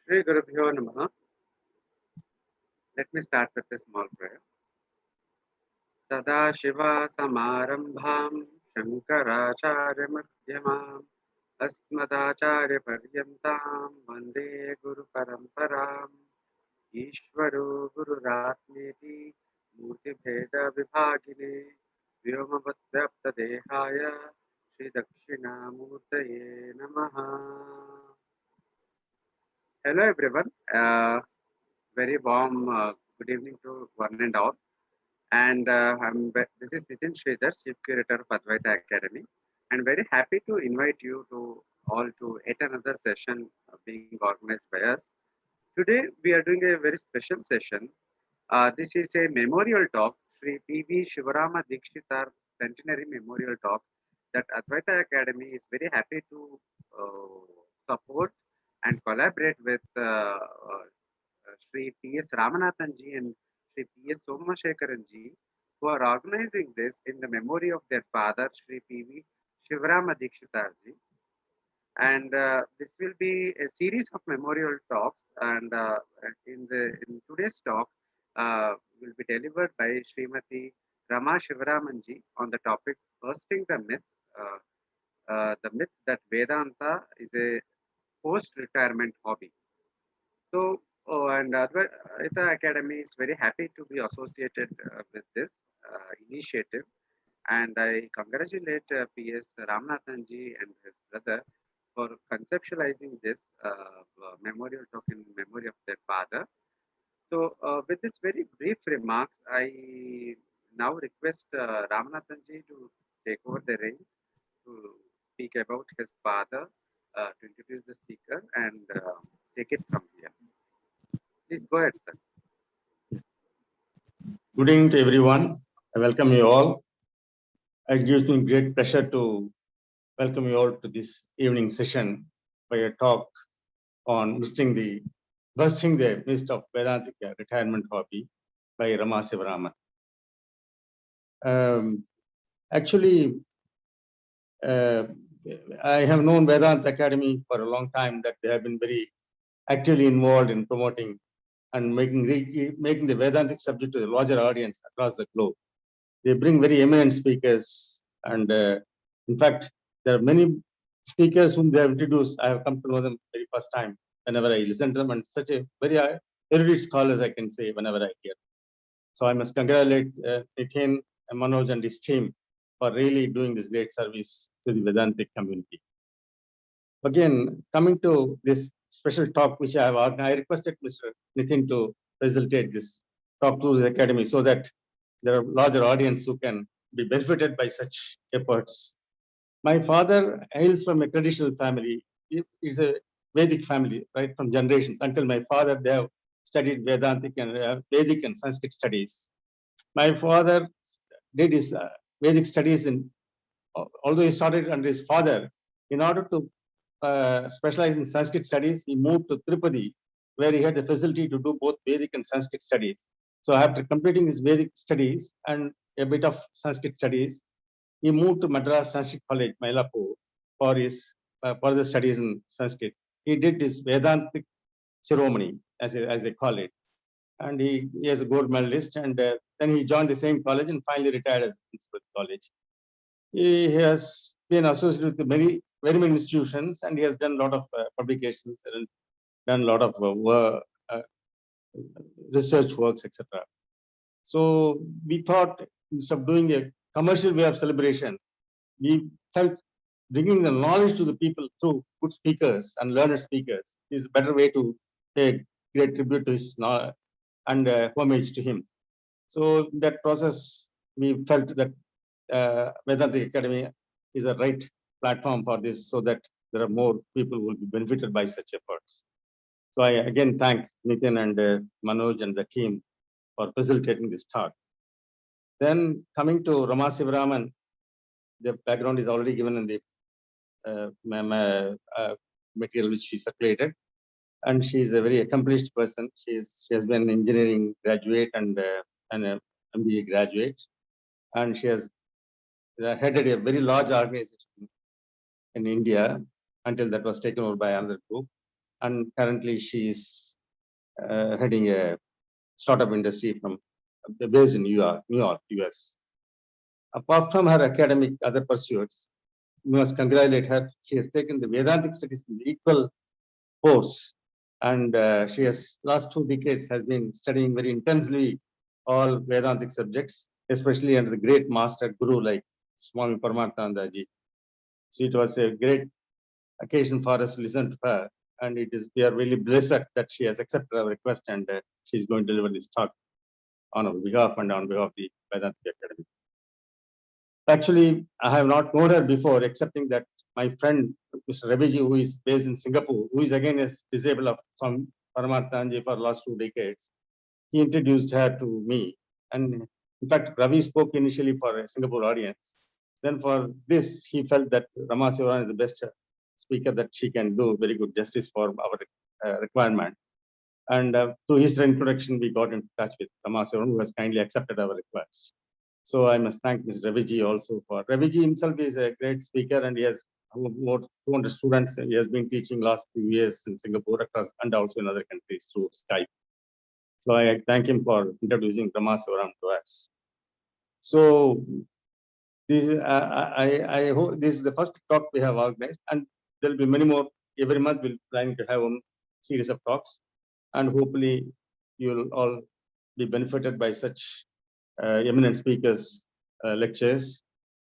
Shri Gurubhyo Namaha. Let me start with a small prayer. Sada Shiva Samarambham Shankaracharya Madhyamam Asmadacharya Paryantam Vande Guru Paramparam Ishvaro Guru Ratneti Murti Bheda Vibhagine Vyomavatyapta Dehaya Shri Dakshina Murtaye Namaha. Hello everyone. Very warm good evening to one and all. And this is Nitin Sridhar, Chief Curator of Advaita Academy. And very happy to invite you to all to yet another session being organized by us. Today we are doing a very special session. This is a memorial talk, Sri P.V. Shivarama Dikshitar Centenary Memorial Talk that Advaita Academy is very happy to support and collaborate with Sri P.S. Ramanathan ji and Sri P.S. Somashekaran ji, who are organizing this in the memory of their father, Sri P.V. Shivarama Dikshitar ji. And this will be a series of memorial talks. And in today's talk, will be delivered by Srimati Rama Shivaraman ji on the topic Bursting the myth that Vedanta is a post-retirement hobby. So, and Advaita Academy is very happy to be associated with this initiative. And I congratulate P.S. Ramanathan ji and his brother for conceptualizing this memorial talk in memory of their father. So, with this very brief remarks, I now request Ramanathan ji to take over the reins to speak about his father, to introduce the speaker and take it from here. Please go ahead, sir. Good evening to everyone. I welcome you all. It gives me great pleasure to welcome you all to this evening session by a talk on bursting the myth of Vedantic retirement hobby by Rama Shivaraman. Actually, I have known Vedanta Academy for a long time, that they have been very actively involved in promoting and making the Vedantic subject to a larger audience across the globe. They bring very eminent speakers, and in fact, there are many speakers whom they have introduced. I have come to know them very first time whenever I listen to them, and such a very erudite scholars, I can say, whenever I hear. So I must congratulate Nitin and Manoj and his team for really doing this great service to the Vedantic community. Again, coming to this special talk which I have organized, I requested Mr. Nitin to facilitate this talk to the academy so that there are larger audience who can be benefited by such efforts. My father hails from a traditional family. It is a Vedic family, right from generations. Until my father, they have studied Vedantic and Vedic and Sanskrit studies. My father did his Vedic studies although he started under his father. In order to specialize in Sanskrit studies, he moved to Tirupati, where he had the facility to do both Vedic and Sanskrit studies. So after completing his Vedic studies and a bit of Sanskrit studies, he moved to Madras Sanskrit College, Mylapore, for his further studies in Sanskrit. He did his Vedantic ceremony, as they call it, and he is a gold medalist. And then he joined the same college and finally retired as principal of the college. He has been associated with very many institutions, and he has done a lot of publications and done a lot of research works, etc. So we thought, instead of doing a commercial way of celebration, we felt bringing the knowledge to the people through good speakers and learned speakers is a better way to pay great tribute to his knowledge and homage to him. So in that process, we felt that Vedanta Academy is a right platform for this, so that there are more people who will be benefited by such efforts. So I again thank Nitin and Manoj and the team for facilitating this talk. Then coming to Rama Shivaraman, the background is already given in the material which she circulated, and she is a very accomplished person. She has been an engineering graduate and an MBA graduate, and she has headed a very large organization in India until that was taken over by another group. and currently she is heading a startup industry based in New York, US. Apart from her academic other pursuits, we must congratulate her. She has taken the Vedantic studies in equal force, and she has last 2 decades has been studying very intensely all Vedantic subjects, especially under the great master guru like Swami Paramarthananda ji. So it was a great occasion for us to listen to her, and we are really blessed that she has accepted our request, and she is going to deliver this talk on our behalf and on behalf of the Vedantic Academy. Actually, I have not known her before, excepting that my friend, Mr. Raviji, who is based in Singapore, who is again a disciple of some Paramarthanji for the last 2 decades, he introduced her to me. And in fact, Ravi spoke initially for a Singapore audience. Then for this, he felt that Rama Sivaram is the best speaker that she can do very good justice for our requirement. And through his introduction, we got in touch with Rama Sivaram, who has kindly accepted our request. So I must thank Mr. Raviji also for. Raviji himself is a great speaker, and he has more 200 students. He has been teaching last few years in Singapore across and also in other countries through Skype. So I thank him for introducing Rama Sivaram to us. So this, I hope this is the first talk we have organized, and there will be many more. Every month we'll plan to have a series of talks, and hopefully you will all be benefited by such eminent speakers' lectures.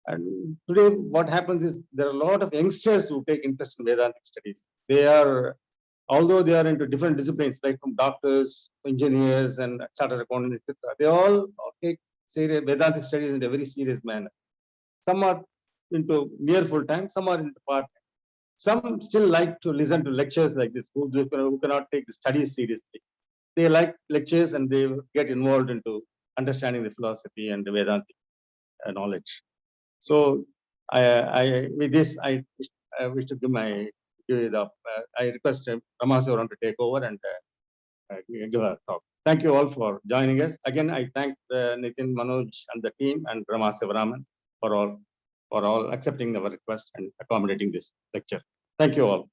And today, what happens is there are a lot of youngsters who take interest in Vedantic studies. They are, although they are into different disciplines, like from doctors, engineers, and chartered accountants, etc., they all take Vedantic studies in a very serious manner. Some are into near full time, some are into part time. Some still like to listen to lectures like this, who cannot take the studies seriously. They like lectures and they get involved into understanding the philosophy and the Vedantic knowledge. So with this, I wish to I request Rama Sivaram to take over and give a talk. Thank you all for joining us. Again, I thank Nitin, Manoj, and the team, and Rama Sivaraman for all accepting our request and accommodating this lecture. Thank you all.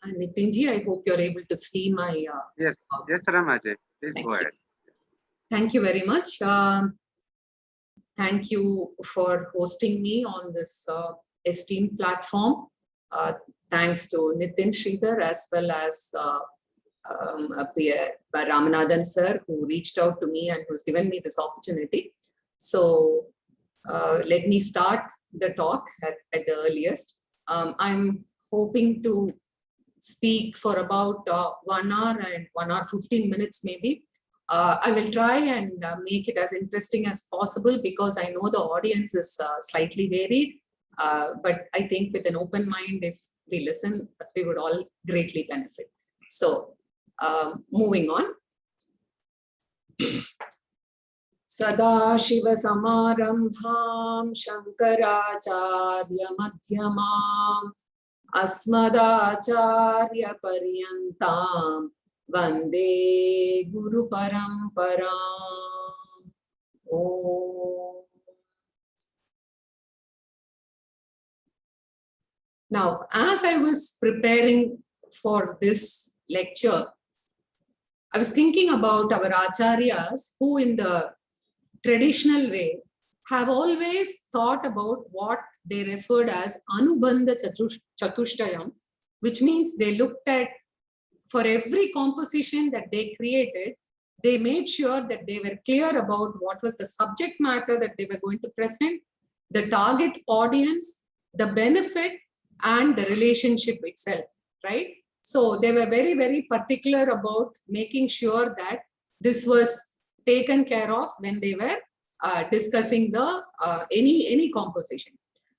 Nitinji, I hope you're able to see my. Yes, Ramaji, please go ahead. Thank you very much. Thank you for hosting me on this esteemed platform. Thanks to Nitin Sridhar as well as Ramanathan sir, who reached out to me and who's given me this opportunity. So let me start the talk at the earliest. I'm hoping to speak for about 1 hour and 1 hour 15 minutes maybe. I will try and make it as interesting as possible because I know the audience is slightly varied, but I think with an open mind, if we listen, they would all greatly benefit. So moving on. Sadashiva Samarambham Shankaracharya Madhyamam Asmadacharya Paryantam Vande Guru Paramparam. Om. Now, as I was preparing for this lecture, I was thinking about our acharyas who in the traditional way have always thought about what they referred as Anubandha Chatushtayam, which means they looked at, for every composition that they created, they made sure that they were clear about what was the subject matter that they were going to present, the target audience, the benefit, and the relationship itself, right? So they were very, very particular about making sure that this was taken care of when they were discussing the any composition.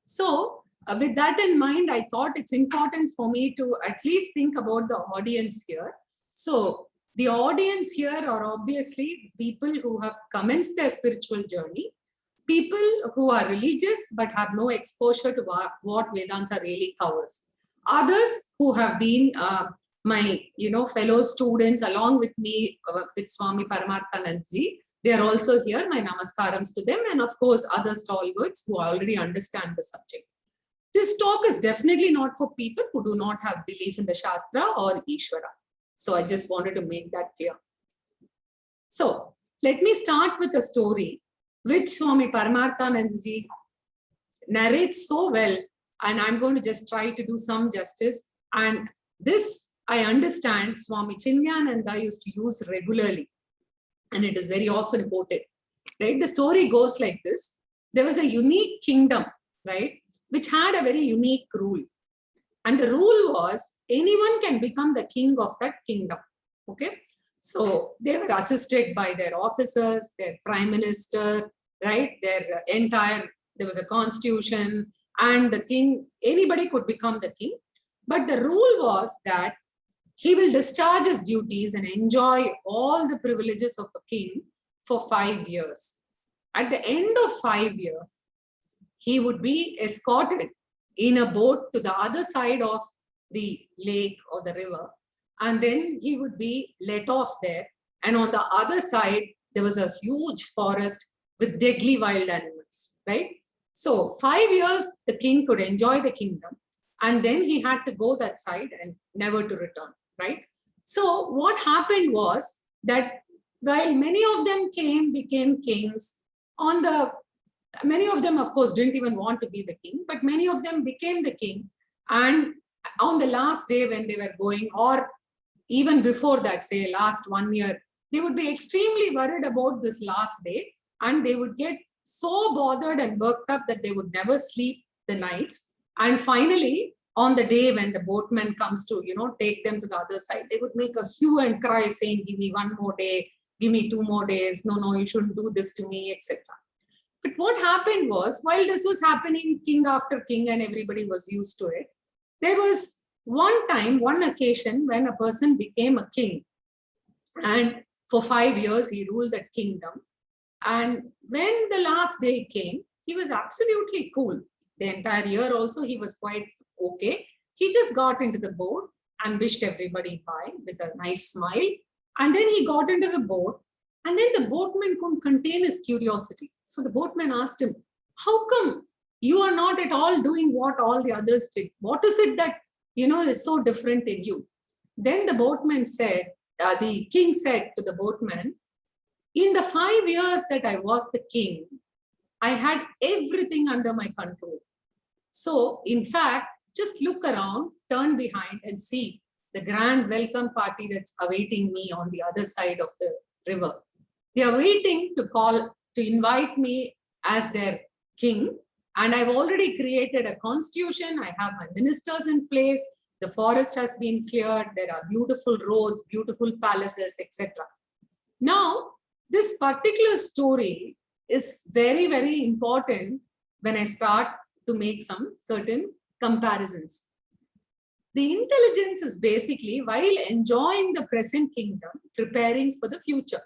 So with that in mind, I thought it's important for me to at least think about the audience here. So the audience here are obviously people who have commenced their spiritual journey, people who are religious but have no exposure to what Vedanta really covers. Others who have been my fellow students along with me with Swami Paramarthanandji, they are also here. My namaskarams to them, and of course other stalwarts who already understand the subject. This talk is definitely not for people who do not have belief in the Shastra or Ishvara. So I just wanted to make that clear. So let me start with a story which Swami Paramarthanandji narrates so well, and I'm going to just try to do some justice. And this, I understand, Swami Chinmayananda used to use regularly, and it is very often quoted. Right? The story goes like this. There was a unique kingdom, right, which had a very unique rule. And the rule was anyone can become the king of that kingdom. Okay. So they were assisted by their officers, their prime minister, right? Their entire, there was a constitution, and the king, anybody could become the king. But the rule was that he will discharge his duties and enjoy all the privileges of a king for 5 years. At the end of 5 years, he would be escorted in a boat to the other side of the lake or the river. And then he would be let off there. And on the other side, there was a huge forest with deadly wild animals, right? So 5 years, the king could enjoy the kingdom. And then he had to go that side and never to return, right? So what happened was that while many of them became kings, many of them, of course, didn't even want to be the king, but many of them became the king. And on the last day when they were going, or even before that, say last 1 year, they would be extremely worried about this last day, and they would get so bothered and worked up that they would never sleep the nights. And finally, on the day when the boatman comes to, take them to the other side, they would make a hue and cry saying, give me 1 more day, give me 2 more days. No, you shouldn't do this to me, etc. But what happened was, while this was happening, king after king, and everybody was used to it, there was one occasion when a person became a king. And for 5 years, he ruled that kingdom. And when the last day came, he was absolutely cool. The entire year also, he was quite okay. He just got into the boat and wished everybody bye with a nice smile. And then he got into the boat, and then the boatman couldn't contain his curiosity. So the boatman asked him, how come you are not at all doing what all the others did? What is it that, is so different in you? Then the boatman said, the king said to the boatman, in the 5 years that I was the king, I had everything under my control. So in fact, just look around, turn behind and see the grand welcome party that's awaiting me on the other side of the river. They are waiting to invite me as their king. And I've already created a constitution. I have my ministers in place. The forest has been cleared. There are beautiful roads, beautiful palaces, etc. Now, this particular story is very, very important when I start to make some certain comparisons. The intelligence is basically, while enjoying the present kingdom, preparing for the future.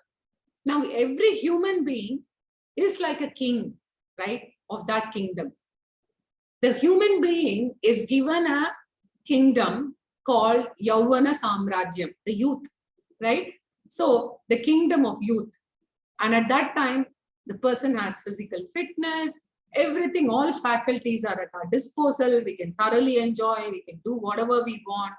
Now, every human being is like a king, right, of that kingdom. The human being is given a kingdom called Yauvana Samrajyam, the youth, right? So the kingdom of youth. And at that time, the person has physical fitness, everything, all faculties are at our disposal. We can thoroughly enjoy, we can do whatever we want.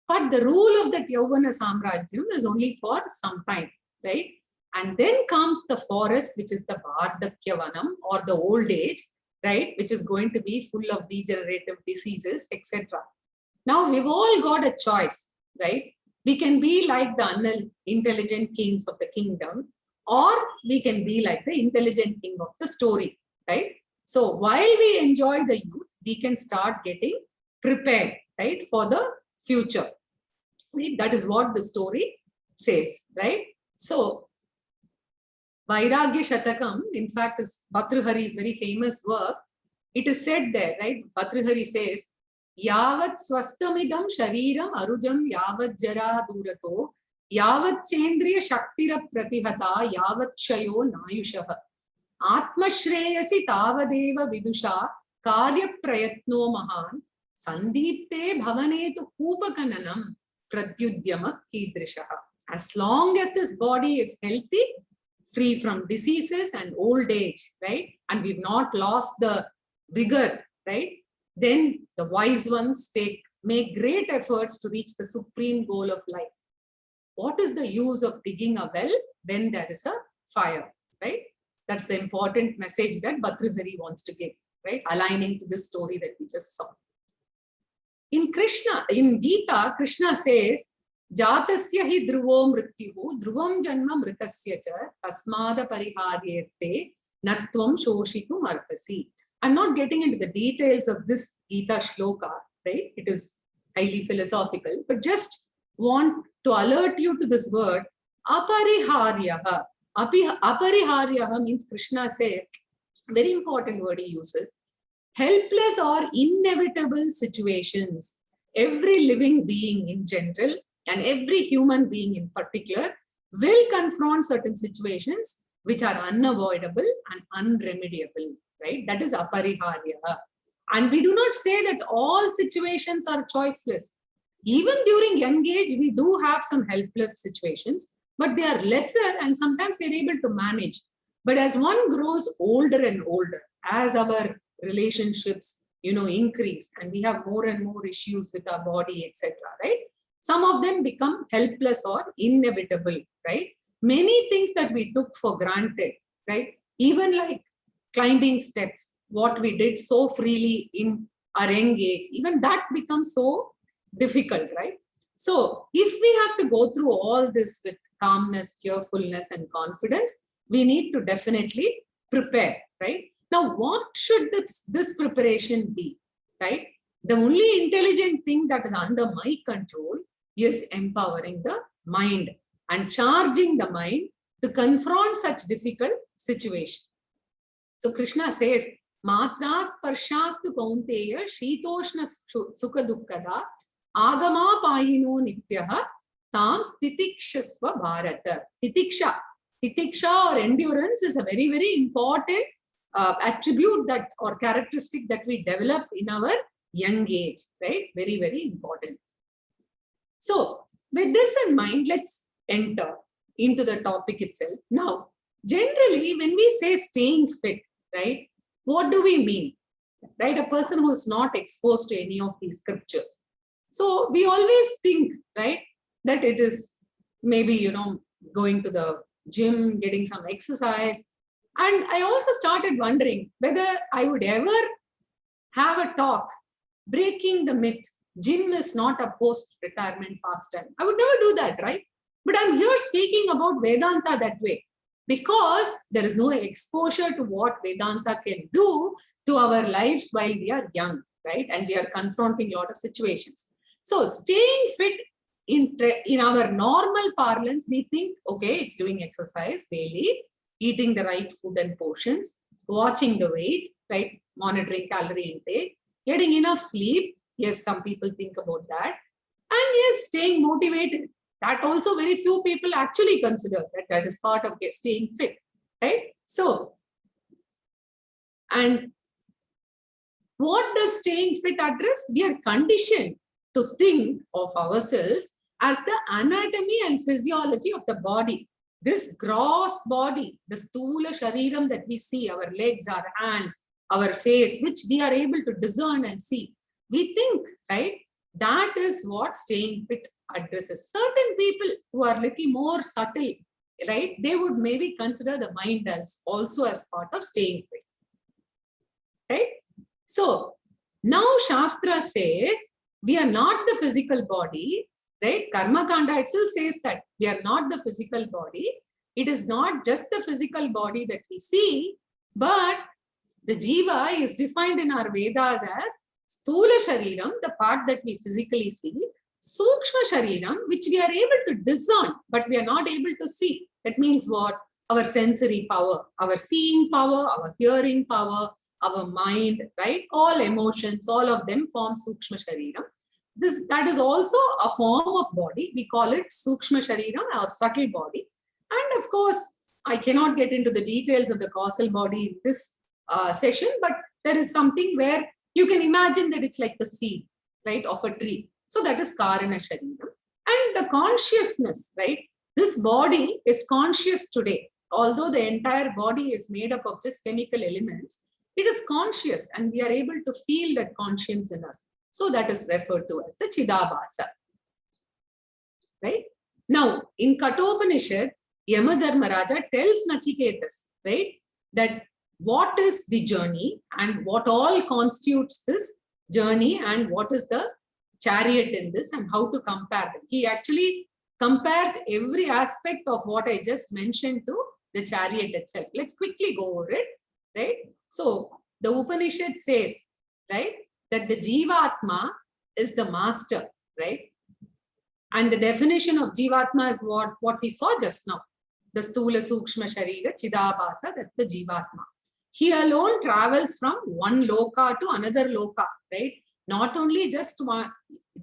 But the rule of that Yauvana Samrajyam is only for some time, right? And then comes the forest, which is the Vardhakyavanam, or the old age, right? Which is going to be full of degenerative diseases, etc. Now we've all got a choice, right? We can be like the unintelligent kings of the kingdom, or we can be like the intelligent king of the story, right? So while we enjoy the youth, we can start getting prepared, right, for the future. Right? That is what the story says, right? So Vairagya Shatakam, in fact, is Bhartrhari's very famous work. It is said there, right? Bhartrhari says, Yavat swastamidam shariram arujam yavat jara durato yavat chendriya shaktira pratihata yavat shayo nayushaha. Atmashreyasi tavadeva vidusha karya prayatno mahan sandipte bhavanetu kupakananam pratyudyama kidrishaha. As long as this body is healthy, free from diseases and old age, right? And we've not lost the vigor, right? Then the wise ones make great efforts to reach the supreme goal of life. What is the use of digging a well when there is a fire, right? That's the important message that Bhartrihari wants to give, right? Aligning to this story that we just saw. In Gita, Krishna says, Jatasya hi dhruvo mrityuhu dhruvam janma mritasya cha tasmada pariharyete natvam shoshitum arpasi. I'm not getting into the details of this Gita shloka, right? It is highly philosophical, but just want to alert you to this word, apariharyaha. Apariharyaha means Krishna says, very important word he uses, helpless or inevitable situations. Every living being in general and every human being in particular will confront certain situations which are unavoidable and unremediable, right? That is apariharya. And we do not say that all situations are choiceless. Even during young age, we do have some helpless situations, but they are lesser and sometimes we're able to manage. But as one grows older and older, as our relationships, increase and we have more and more issues with our body, etc., right? Some of them become helpless or inevitable, right? Many things that we took for granted, right? Even like climbing steps, what we did so freely in our young age, even that becomes so difficult, right? So if we have to go through all this with calmness, cheerfulness, and confidence, we need to definitely prepare, right? Now, what should this preparation be, right? The only intelligent thing that is under my control is empowering the mind and charging the mind to confront such difficult situations. So Krishna says, Matras parshastu kaunteya shitoshna sukha dukkada agama payino nityaha tam stitikshasva bharata. Titiksha or endurance is a very, very important attribute that or characteristic that we develop in our young age, right? Very, very important. So with this in mind, let's enter into the topic itself. Now, generally, when we say staying fit, right, what do we mean? Right? A person who is not exposed to any of these scriptures. So we always think, right, that it is maybe, going to the gym, getting some exercise. And I also started wondering whether I would ever have a talk breaking the myth. Gym is not a post-retirement pastime. I would never do that, right? But I'm here speaking about Vedanta that way because there is no exposure to what Vedanta can do to our lives while we are young, right? And we are confronting a lot of situations. So staying fit in our normal parlance, we think, okay, it's doing exercise daily, eating the right food and portions, watching the weight, right? Monitoring calorie intake, getting enough sleep. Yes, some people think about that. And yes, staying motivated. That also very few people actually consider that is part of staying fit, right? So, and what does staying fit address? We are conditioned to think of ourselves as the anatomy and physiology of the body. This gross body, the stula shariram that we see, our legs, our hands, our face, which we are able to discern and see. We think, right, that is what staying fit addresses. Certain people who are little more subtle, right, they would maybe consider the mind as also as part of staying fit, right? So now Shastra says we are not the physical body, right? Karma Kanda itself says that we are not the physical body. It is not just the physical body that we see, but the Jiva is defined in our Vedas as Sthula Shariram, the part that we physically see, Sukshma Shariram, which we are able to discern, but we are not able to see. That means what? Our sensory power, our seeing power, our hearing power, our mind, right? All emotions, all of them form Sukshma Shariram. That is also a form of body. We call it Sukshma Shariram, our subtle body. And of course, I cannot get into the details of the causal body in this session, but there is something where you can imagine that it's like the seed, right, of a tree. So that is Karana Sharidam. And the consciousness, right? This body is conscious today. Although the entire body is made up of just chemical elements, it is conscious and we are able to feel that conscience in us. So that is referred to as the Chidabhasa. Right? Now, in Kathopanishad, Yamadharmaraja tells Nachiketas, right, that what is the journey and what all constitutes this journey and what is the chariot in this and how to compare them. He actually compares every aspect of what I just mentioned to the chariot itself. Let's quickly go over it, right? So the Upanishad says, right, that the Jivatma is the master, right? And the definition of Jivatma is what we saw just now. The Stula Sukshma Sharira Chidabhasa, that's the Jivatma. He alone travels from one loka to another loka, right? Not only just one,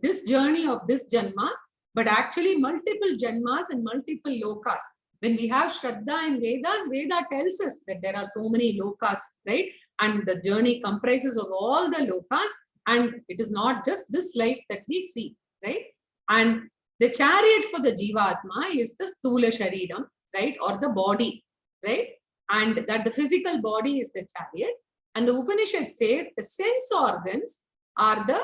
this journey of this Janma, but actually multiple Janmas and multiple lokas. When we have Shraddha in Vedas, Veda tells us that there are so many lokas, right? And the journey comprises of all the lokas, and it is not just this life that we see, right? And the chariot for the Jivatma is the Stula Shariram, right? Or the body, right? And that the physical body is the chariot. And the Upanishad says the sense organs are the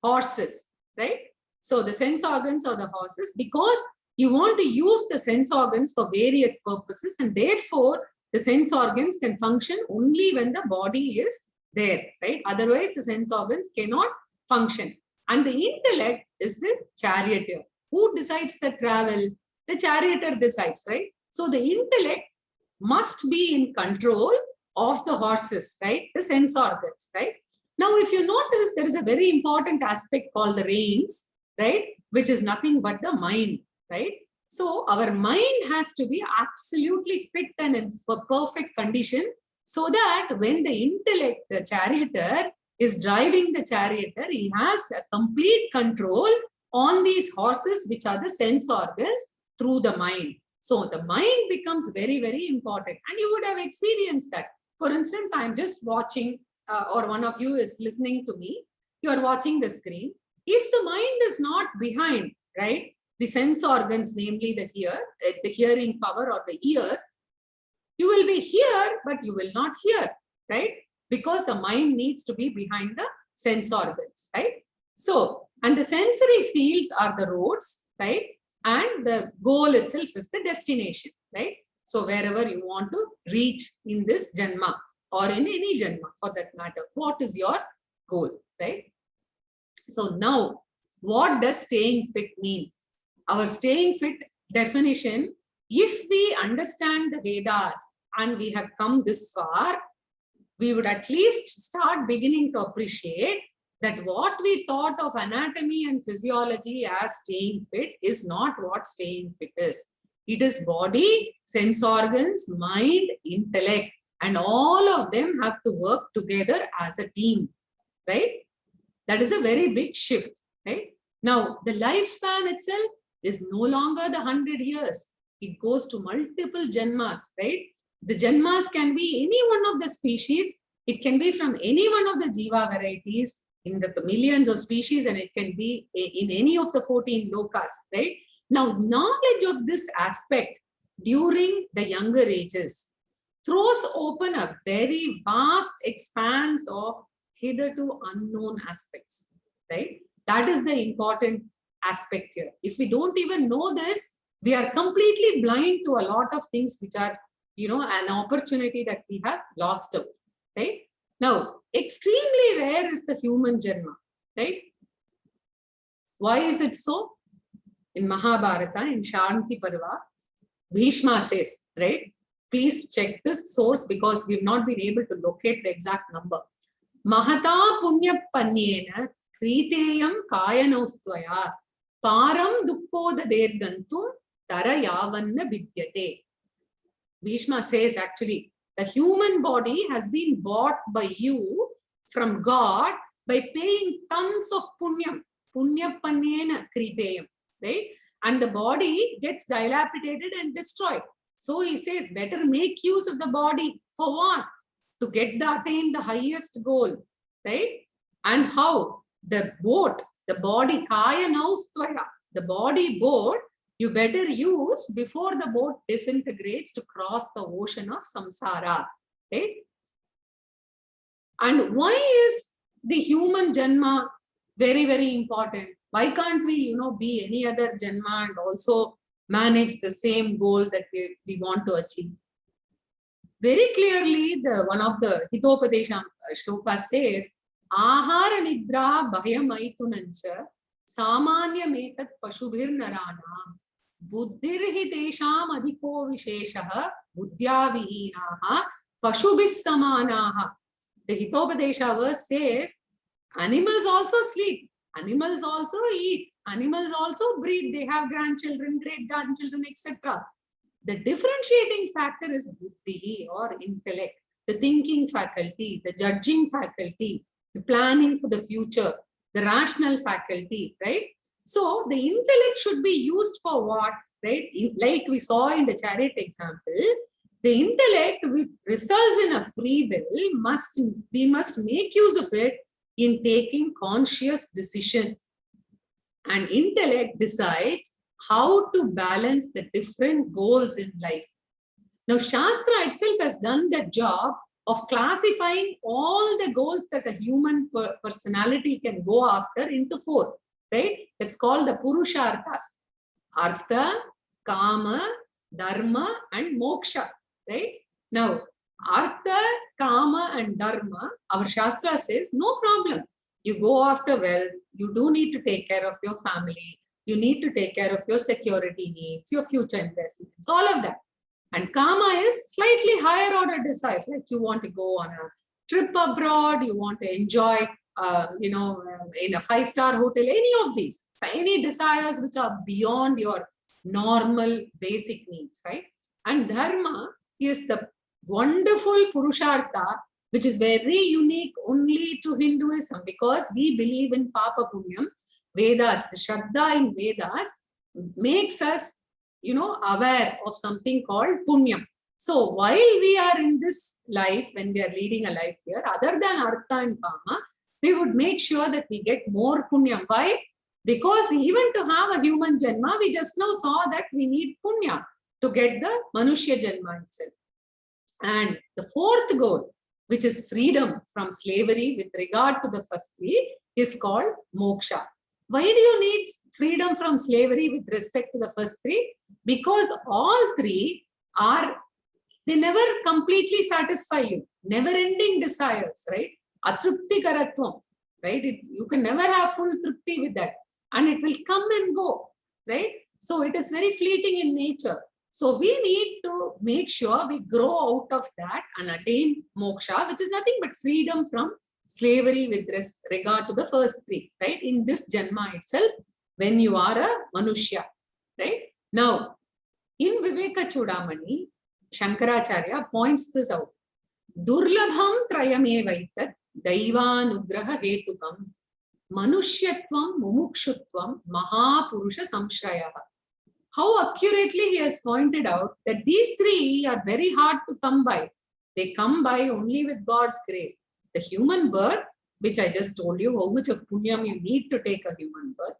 horses, right? So the sense organs are the horses because you want to use the sense organs for various purposes, and therefore the sense organs can function only when the body is there, right? Otherwise the sense organs cannot function. And the intellect is the charioteer. Who decides the travel? The charioteer decides, right? So the intellect must be in control of the horses, right? The sense organs, right? Now, if you notice, there is a very important aspect called the reins, right? Which is nothing but the mind, right? So our mind has to be absolutely fit and in perfect condition so that when the intellect, the charioteer, is driving the charioteer, he has a complete control on these horses, which are the sense organs, through the mind. So the mind becomes very, very important. And you would have experienced that. For instance, I'm just watching, or one of you is listening to me. You are watching the screen. If the mind is not behind, right, the sense organs, namely the hearing power or the ears, you will be here, but you will not hear, right? Because the mind needs to be behind the sense organs, right? So, and the sensory fields are the roads, right? And the goal itself is the destination, right? So wherever you want to reach in this Janma or in any Janma for that matter, what is your goal, right? So now, what does staying fit mean? Our staying fit definition, if we understand the Vedas and we have come this far, we would at least start beginning to appreciate that what we thought of anatomy and physiology as staying fit is not what staying fit is. It is body, sense organs, mind, intellect, and all of them have to work together as a team, right? That is a very big shift, right? Now, the lifespan itself is no longer the 100 years. It goes to multiple Janmas, right? The Janmas can be any one of the species. It can be from any one of the Jiva varieties in the millions of species, and it can be in any of the 14 lokas, right? Now, knowledge of this aspect during the younger ages throws open a very vast expanse of hitherto unknown aspects, right? That is the important aspect here. If we don't even know this, we are completely blind to a lot of things which are, you know, an opportunity that we have lost out, right? Now, extremely rare is the human Janma, right? Why is it so? In Mahabharata, in Shanti Parva, Bhishma says, right? Please check this source because we've not been able to locate the exact number. Mahata punya panyena kriteyam kayanostvaya param dukkoda dergantum tara yavanna vidyate. Bhishma says actually, the human body has been bought by you from God by paying tons of punyam. Punya panyena kriteyam, right? And the body gets dilapidated and destroyed. So he says, better make use of the body. For what? To attain the highest goal, right? And how? The boat, the body, kaya naustvaya, the body boat, you better use before the boat disintegrates to cross the ocean of samsara, right? And why is the human janma very, very important? Why can't we, be any other janma and also manage the same goal that we want to achieve? Very clearly, one of the Hitopadesha shloka says, Ahara nidra bhayamaitunancha samanya metat pashubhir naranam buddhirhi tesham adhiko visheshaha buddhya vihinaha pashubhis samanaha. The Hitopadesha verse says, animals also sleep, animals also eat, animals also breed, they have grandchildren, great-grandchildren, etc. The differentiating factor is buddhi or intellect, the thinking faculty, the judging faculty, the planning for the future, the rational faculty, right? So the intellect should be used for what, right? Like we saw in the chariot example, the intellect which results in a free will, we must make use of it in taking conscious decisions. And intellect decides how to balance the different goals in life. Now, Shastra itself has done the job of classifying all the goals that a human personality can go after into 4, right? That's called the Purusharthas. Artha, Kama, Dharma, and Moksha, right? Now, Artha, Kama, and Dharma, our Shastra says, no problem. You go after wealth, you do need to take care of your family, you need to take care of your security needs, your future investments, all of that. And Kama is slightly higher order desires, like you want to go on a trip abroad, you want to enjoy, in a 5-star hotel, any of these, any desires which are beyond your normal basic needs, right? And Dharma is the wonderful Purushartha, which is very unique only to Hinduism, because we believe in Papa Punyam. Vedas, the Shraddha in Vedas makes us, aware of something called Punyam. So while we are in this life, when we are leading a life here, other than Artha and Kama, we would make sure that we get more Punyam. Why? Because even to have a human Janma, we just now saw that we need Punya to get the Manushya Janma itself. And the 4th goal, which is freedom from slavery with regard to the first 3, is called Moksha. Why do you need freedom from slavery with respect to the first 3? Because all 3 they never completely satisfy you. Never-ending desires, right? Atrupti karatvam, right? You can never have full trupti with that. And it will come and go, right? So it is very fleeting in nature. So we need to make sure we grow out of that and attain moksha, which is nothing but freedom from slavery with regard to the first 3, right? In this janma itself, when you are a manushya, right? Now, in Viveka Chudamani, Shankaracharya points this out. Durlabham trayamevaitat daivanugraha hetukam manushyatvam mumukshutvam mahapurusha samshaya. How accurately he has pointed out that these 3 are very hard to come by. They come by only with God's grace. The human birth, which I just told you, how much of punyam you need to take a human birth.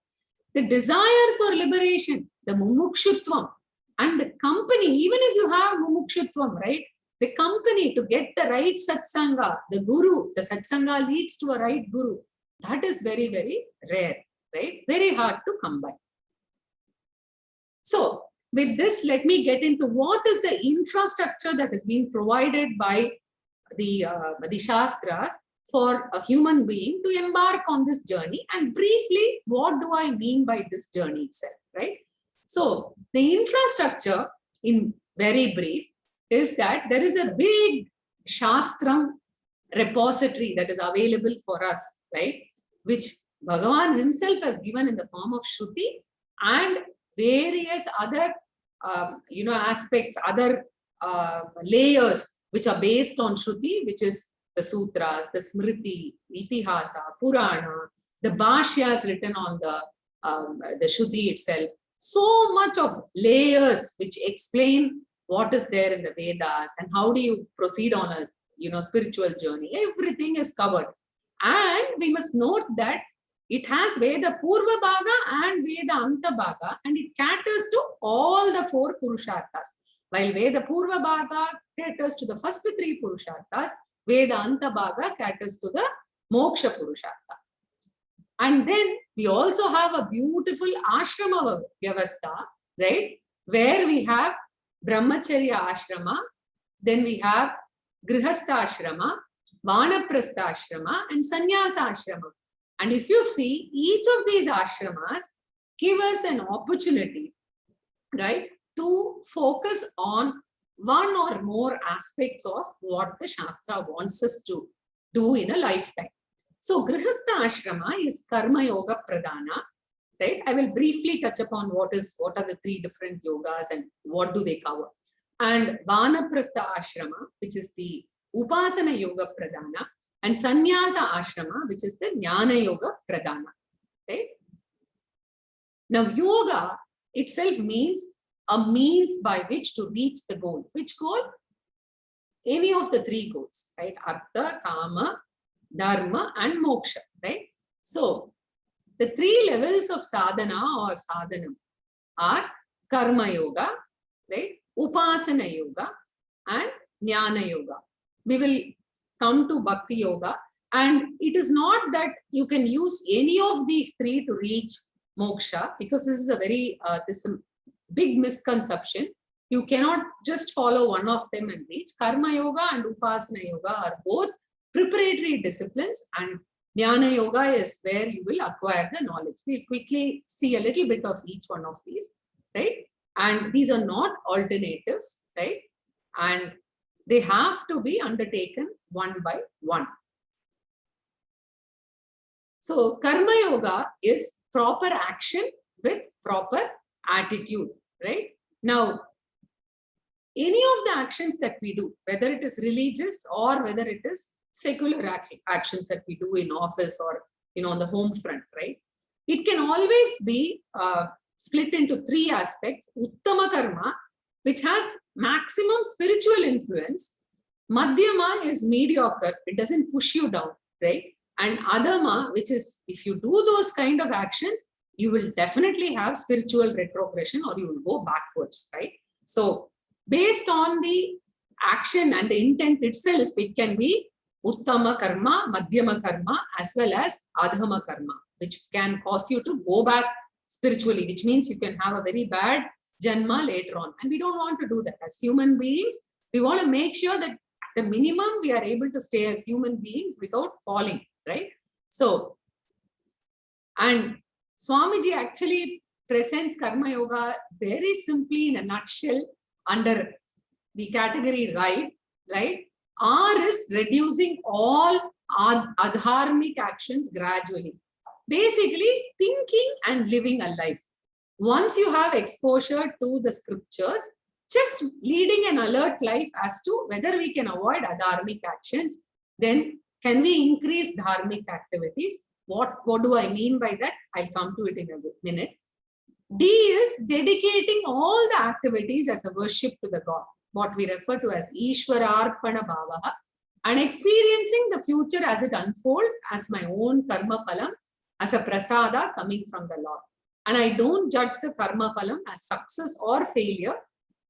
The desire for liberation, the mumukshutvam, and the company, even if you have mumukshutvam, right? The company to get the right satsanga, the guru, the satsanga leads to a right guru. That is very, very rare, right? Very hard to come by. So with this, let me get into what is the infrastructure that is being provided by the Shastras for a human being to embark on this journey. And briefly, what do I mean by this journey itself, right? So the infrastructure, in very brief, is that there is a big Shastram repository that is available for us, right? Which Bhagavan himself has given in the form of Shruti and various other, aspects, other layers which are based on Shruti, which is the sutras, the Smriti, Itihasa, Purana, the Bhashyas written on the Shruti itself. So much of layers which explain what is there in the Vedas and how do you proceed on a spiritual journey. Everything is covered. And we must note that it has Veda Purva Bhaga and Veda Anta Bhaga, and it caters to all the 4 Purusharthas. While Veda Purva Bhaga caters to the first 3 Purusharthas, Veda Anta Bhaga caters to the Moksha Purushartha. And then we also have a beautiful Ashrama Vyavastha, right? Where we have Brahmacharya Ashrama, then we have Grihastha Ashrama, Vanaprastha Ashrama, and Sannyasa Ashrama. And if you see, each of these ashramas give us an opportunity, right, to focus on one or more aspects of what the Shastra wants us to do in a lifetime. So Grihastha Ashrama is Karma Yoga Pradhana, right? I will briefly touch upon what are the 3 different yogas and what do they cover. And Vanaprastha Ashrama, which is the Upasana Yoga Pradhana, and Sannyasa Ashrama, which is the Jnana Yoga Pradhana, right? Now, yoga itself means a means by which to reach the goal. Which goal? Any of the 3 goals, right? Artha, Kama, Dharma, and Moksha, right? So, the 3 levels of sadhana or sadhanam are Karma Yoga, right? Upasana Yoga, and Jnana Yoga. We will come to Bhakti Yoga, and it is not that you can use any of these 3 to reach moksha, because this is a very big misconception. You cannot just follow one of them and reach. Karma Yoga and Upasana Yoga are both preparatory disciplines, and Jnana Yoga is where you will acquire the knowledge. We'll quickly see a little bit of each one of these, right? And these are not alternatives, right? And they have to be undertaken one by one. So Karma Yoga is proper action with proper attitude, right? Now, any of the actions that we do, whether it is religious or whether it is secular actions that we do in office or on the home front, right? It can always be split into 3 aspects. Uttama Karma, which has maximum spiritual influence. Madhyama is mediocre, it doesn't push you down, right? And Adhama, which is, if you do those kind of actions, you will definitely have spiritual retrogression or you will go backwards, right? So based on the action and the intent itself, it can be Uttama Karma, Madhyama Karma, as well as Adhama Karma, which can cause you to go back spiritually, which means you can have a very bad Janma later on. And we don't want to do that. As human beings, we want to make sure that at the minimum, we are able to stay as human beings without falling, right? So, and Swamiji actually presents Karma Yoga very simply in a nutshell under the category right? R is reducing all adharmic actions gradually. Basically, thinking and living a life. Once you have exposure to the scriptures, just leading an alert life as to whether we can avoid adharmic actions, then can we increase dharmic activities? What do I mean by that? I'll come to it in a minute. D is dedicating all the activities as a worship to the God, what we refer to as Ishwararpana Bhavaha, and experiencing the future as it unfolds as my own karma palam, as a prasada coming from the Lord. And I don't judge the karma palam as success or failure,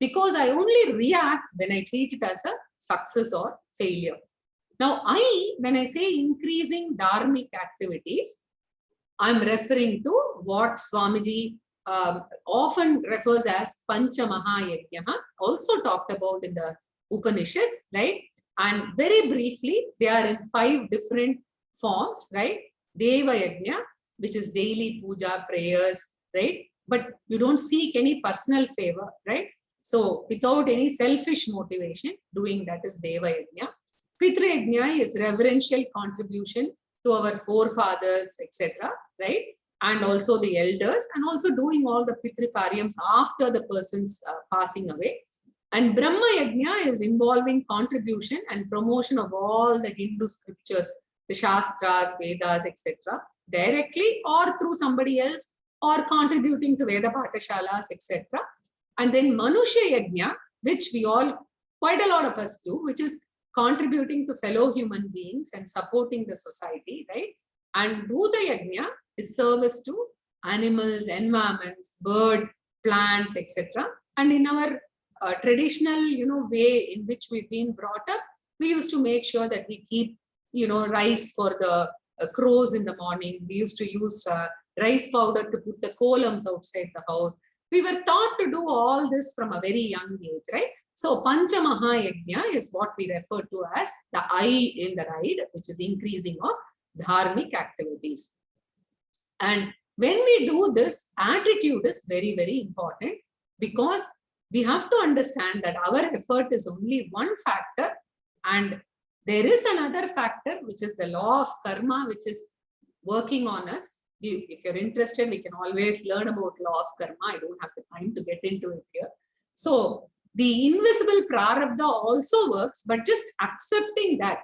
because I only react when I treat it as a success or failure. Now, when I say increasing dharmic activities, I'm referring to what Swamiji often refers as Pancha Mahayajna, also talked about in the Upanishads, right? And very briefly, they are in 5 different forms, right? Deva Yajna, which is daily puja, prayers, right? But you don't seek any personal favor, right? So without any selfish motivation, doing that is Deva Yajna. Pitra Yajna is reverential contribution to our forefathers, etc., right? And also the elders, and also doing all the Pitra Karyams after the person's passing away. And Brahma Yajna is involving contribution and promotion of all the Hindu scriptures, the Shastras, Vedas, etc., directly or through somebody else, or contributing to Veda Patashalas, etc. And then Manusha Yajna, which we all, quite a lot of us do, which is contributing to fellow human beings and supporting the society, right? And Bhuta Yajna is service to animals, environments, bird, plants, etc. And in our traditional, way in which we've been brought up, we used to make sure that we keep, rice for the crows in the morning. We used to use rice powder to put the columns outside the house. We were taught to do all this from a very young age, right? So Pancha Mahayajna is what we refer to as the I in the ride, which is increasing of dharmic activities. And when we do this, attitude is very, very important, because we have to understand that our effort is only one factor, and there is another factor, which is the law of karma, which is working on us. If you're interested, we can always learn about law of karma. I don't have the time to get into it here. So the invisible prarabdha also works, but just accepting that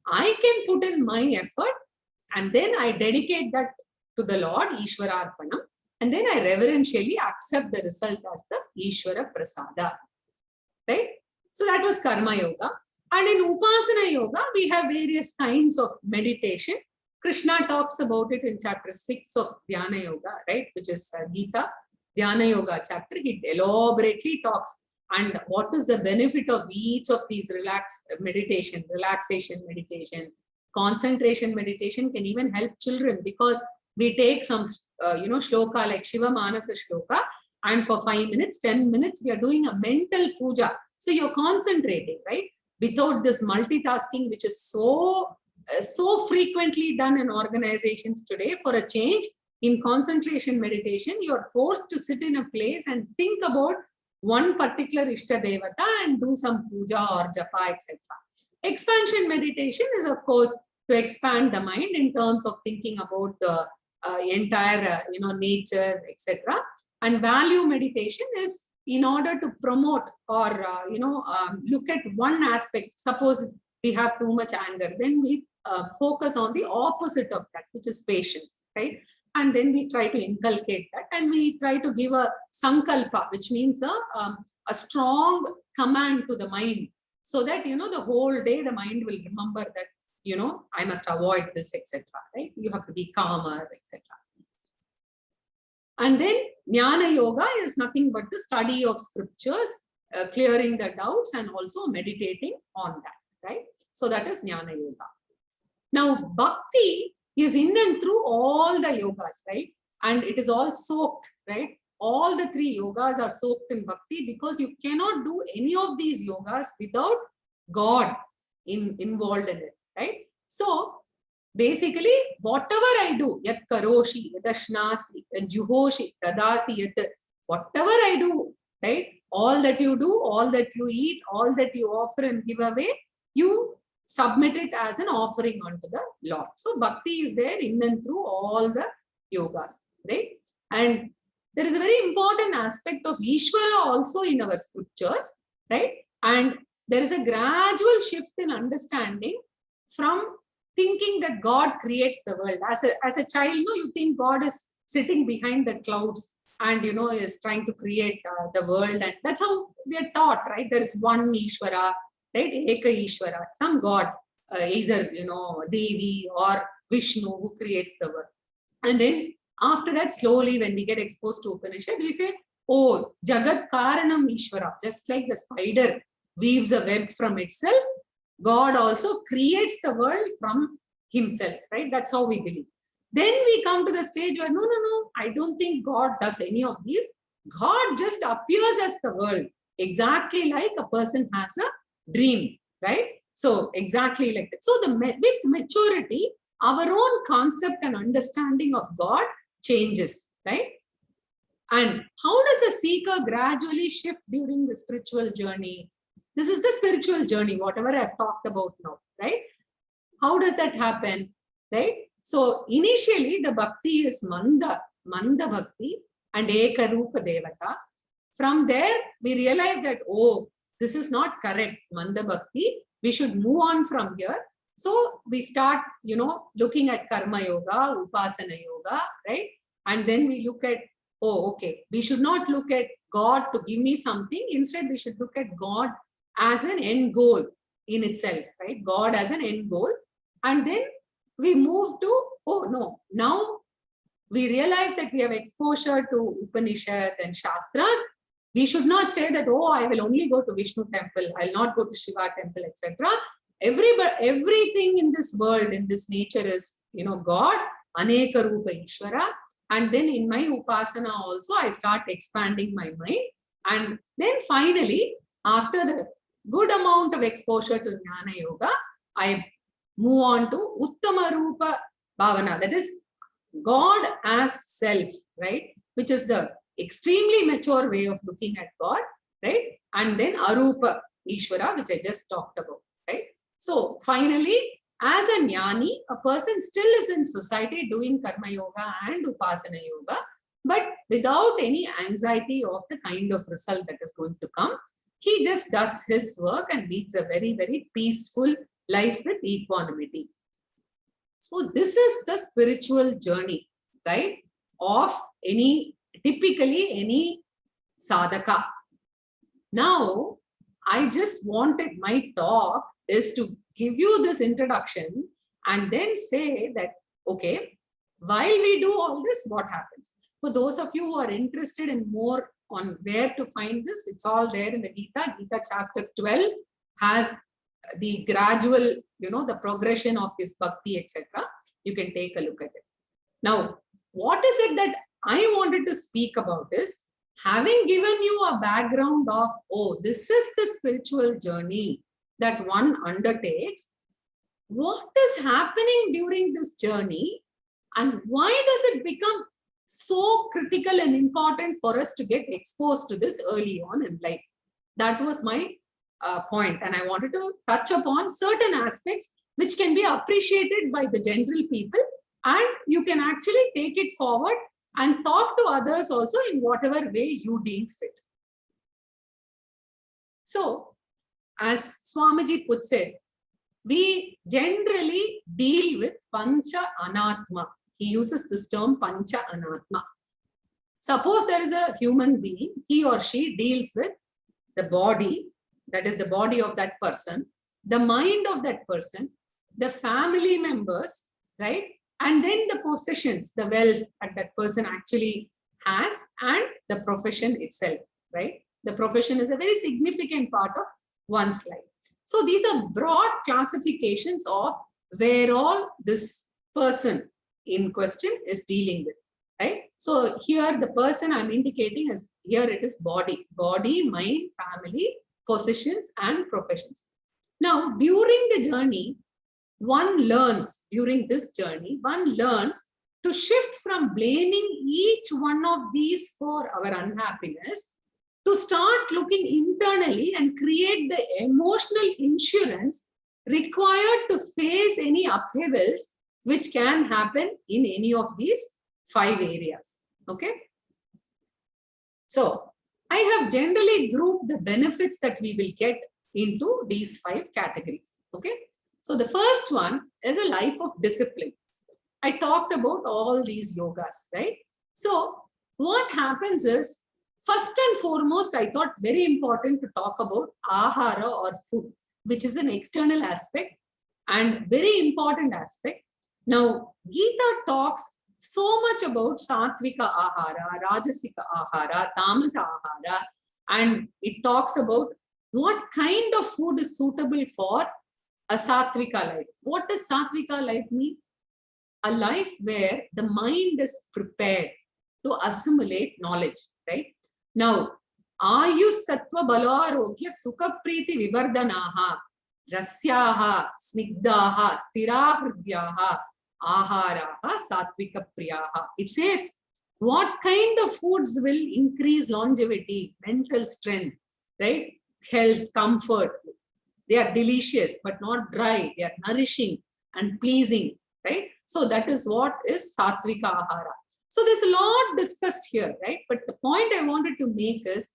I can put in my effort and then I dedicate that to the Lord, Ishvara Arpanam, and then I reverentially accept the result as the Ishvara Prasada. Right? So that was Karma Yoga. And in Upasana Yoga, we have various kinds of meditation. Krishna talks about it in chapter 6 of Dhyana Yoga, right? Which is Gita, Dhyana Yoga chapter. He elaborately talks and what is the benefit of each of these relaxation meditation, concentration meditation can even help children, because we take some, shloka like Shiva Manasa shloka, and for 5 minutes, 10 minutes, we are doing a mental puja. So you're concentrating, right? Without this multitasking, which is so frequently done in organizations today. For a change, in concentration meditation, you are forced to sit in a place and think about one particular Ishta Devata and do some puja or japa, etc. Expansion meditation is, of course, to expand the mind in terms of thinking about the entire, nature, etc. And value meditation is in order to promote or, look at one aspect. Suppose we have too much anger, then we focus on the opposite of that, which is patience, right? And then we try to inculcate that, and we try to give a sankalpa, which means a strong command to the mind, so that, the whole day the mind will remember that, I must avoid this, etc. Right? You have to be calmer, etc. And then Jnana Yoga is nothing but the study of scriptures, clearing the doubts and also meditating on that, right? So that is Jnana Yoga. Now, Bhakti is in and through all the yogas, right? And it is all soaked, right? All the 3 yogas are soaked in Bhakti, because you cannot do any of these yogas without God involved in it, right? So basically, whatever I do, yat karoshi, yadashnasi, juhoshi, tadasi, yat, whatever I do, right? All that you do, all that you eat, all that you offer and give away, you submit it as an offering unto the Lord. So bhakti is there in and through all the yogas, right? And there is a very important aspect of Ishvara also in our scriptures, right? And there is a gradual shift in understanding from thinking that God creates the world. As a child, you think God is sitting behind the clouds and, is trying to create the world. And that's how we are taught, right? There is one Ishvara, right? Eka Ishvara, some God, either, Devi or Vishnu, who creates the world. And then after that, slowly, when we get exposed to Upanishad, we say, oh, Jagat Karanam Ishvara, just like the spider weaves a web from itself, God also creates the world from himself, right? That's how we believe. Then we come to the stage where, no, I don't think God does any of these. God just appears as the world, exactly like a person has a dream, right? So exactly like that. So with maturity, our own concept and understanding of God changes, right? And how does a seeker gradually shift during the spiritual journey? This is the spiritual journey, whatever I've talked about now, right? How does that happen, right? So initially the bhakti is manda bhakti and eka rupa devata. From there, we realize that, oh, this is not correct, manda bhakti. We should move on from here. So we start, looking at karma yoga, upasana yoga, right? And then we look at, oh, okay, we should not look at God to give me something. Instead, we should look at God as an end goal in itself, right? God as an end goal. And then we move to, oh no, now we realize that we have exposure to Upanishad and Shastras. We should not say that, oh, I will only go to Vishnu temple, I'll not go to Shiva temple, etc. Everything in this world, in this nature is, God, Aneka Rupa Ishvara. And then in my Upasana also, I start expanding my mind. And then finally, after the good amount of exposure to Jnana Yoga, I move on to Uttama Rupa Bhavana, that is God as self, right? Which is the extremely mature way of looking at God, right? And then Arupa Ishvara, which I just talked about, right? So finally, as a jnani, a person still is in society doing Karma Yoga and Upasana Yoga, but without any anxiety of the kind of result that is going to come. He just does his work and leads a very, very peaceful life with equanimity. So this is the spiritual journey, right, of typically any sadhaka. Now, I just wanted my talk is to give you this introduction and then say that, okay, while we do all this, what happens? For those of you who are interested in more on where to find this, it's all there in the Gita. Gita chapter 12 has the gradual, the progression of his bhakti, etc. You can take a look at it. Now, what is it that I wanted to speak about is, having given you a background of, oh, this is the spiritual journey that one undertakes, what is happening during this journey and why does it become so critical and important for us to get exposed to this early on in life? That was my point, and I wanted to touch upon certain aspects which can be appreciated by the general people, and you can actually take it forward and talk to others also in whatever way you deem fit. So, as Swamiji puts it, we generally deal with Pancha Anatma. He uses this term Pancha Anatma. Suppose there is a human being, he or she deals with the body, that is the body of that person, the mind of that person, the family members, right? And then the possessions, the wealth that that person actually has, and the profession itself, right? The profession is a very significant part of one's life. So these are broad classifications of where all this person in question is dealing with, right? So here the person I'm indicating is, here it is body, mind, family, possessions, and professions. Now, during the journey, one learns to shift from blaming each one of these for our unhappiness to start looking internally and create the emotional insurance required to face any upheavals which can happen in any of these 5 areas. Okay. So I have generally grouped the benefits that we will get into these 5 categories. Okay. So the first one is a life of discipline. I talked about all these yogas, right? So what happens is, first and foremost, I thought very important to talk about ahara or food, which is an external aspect and very important aspect. Now, Gita talks so much about sattvika ahara, rajasika ahara, tamasa ahara, and it talks about what kind of food is suitable for a sattvika life. What does sattvika life mean? A life where the mind is prepared to assimilate knowledge, right? Now, ayus sattva balarogya sukha priti vivardanaha rasyaha snigdaha stirahridyaha aharaha sattvika priyaha. It says, what kind of foods will increase longevity, mental strength, right? Health, comfort. They are delicious, but not dry. They are nourishing and pleasing, right? So that is what is sattvika ahara. So there's a lot discussed here, right? But the point I wanted to make is,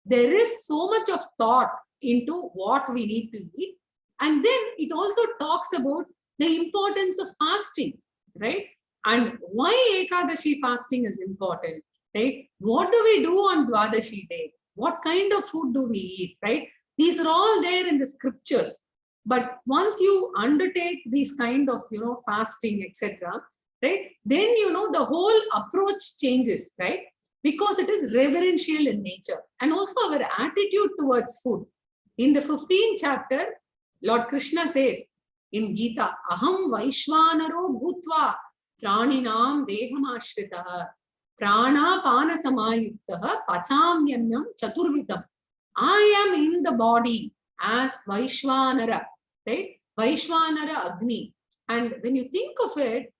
there is so much of thought into what we need to eat. And then it also talks about the importance of fasting, right? And why Ekadashi fasting is important. right? What do we do on Dwadashi day? What kind of food do we eat, right? These are all there in the scriptures. But once you undertake these kind of, fasting, etc., right, then, the whole approach changes, right? Because it is reverential in nature. And also our attitude towards food. In the 15th chapter, Lord Krishna says in Gita, Aham Vaishvanaro Bhutva Praninam Dehamashritaha Prana Pana Samayuktaha Pachamyamyam Chaturvitam. I am in the body as Vaishvanara, right? Vaishvanara Agni. And when you think of it,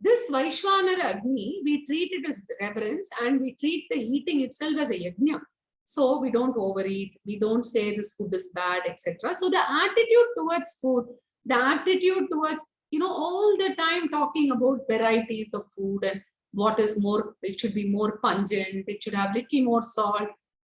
this Vaishvanara Agni, we treat it as reverence and we treat the eating itself as a yajna. So we don't overeat, we don't say this food is bad, etc. So the attitude towards food, the attitude towards, all the time talking about varieties of food and what is more, it should be more pungent, it should have little more salt.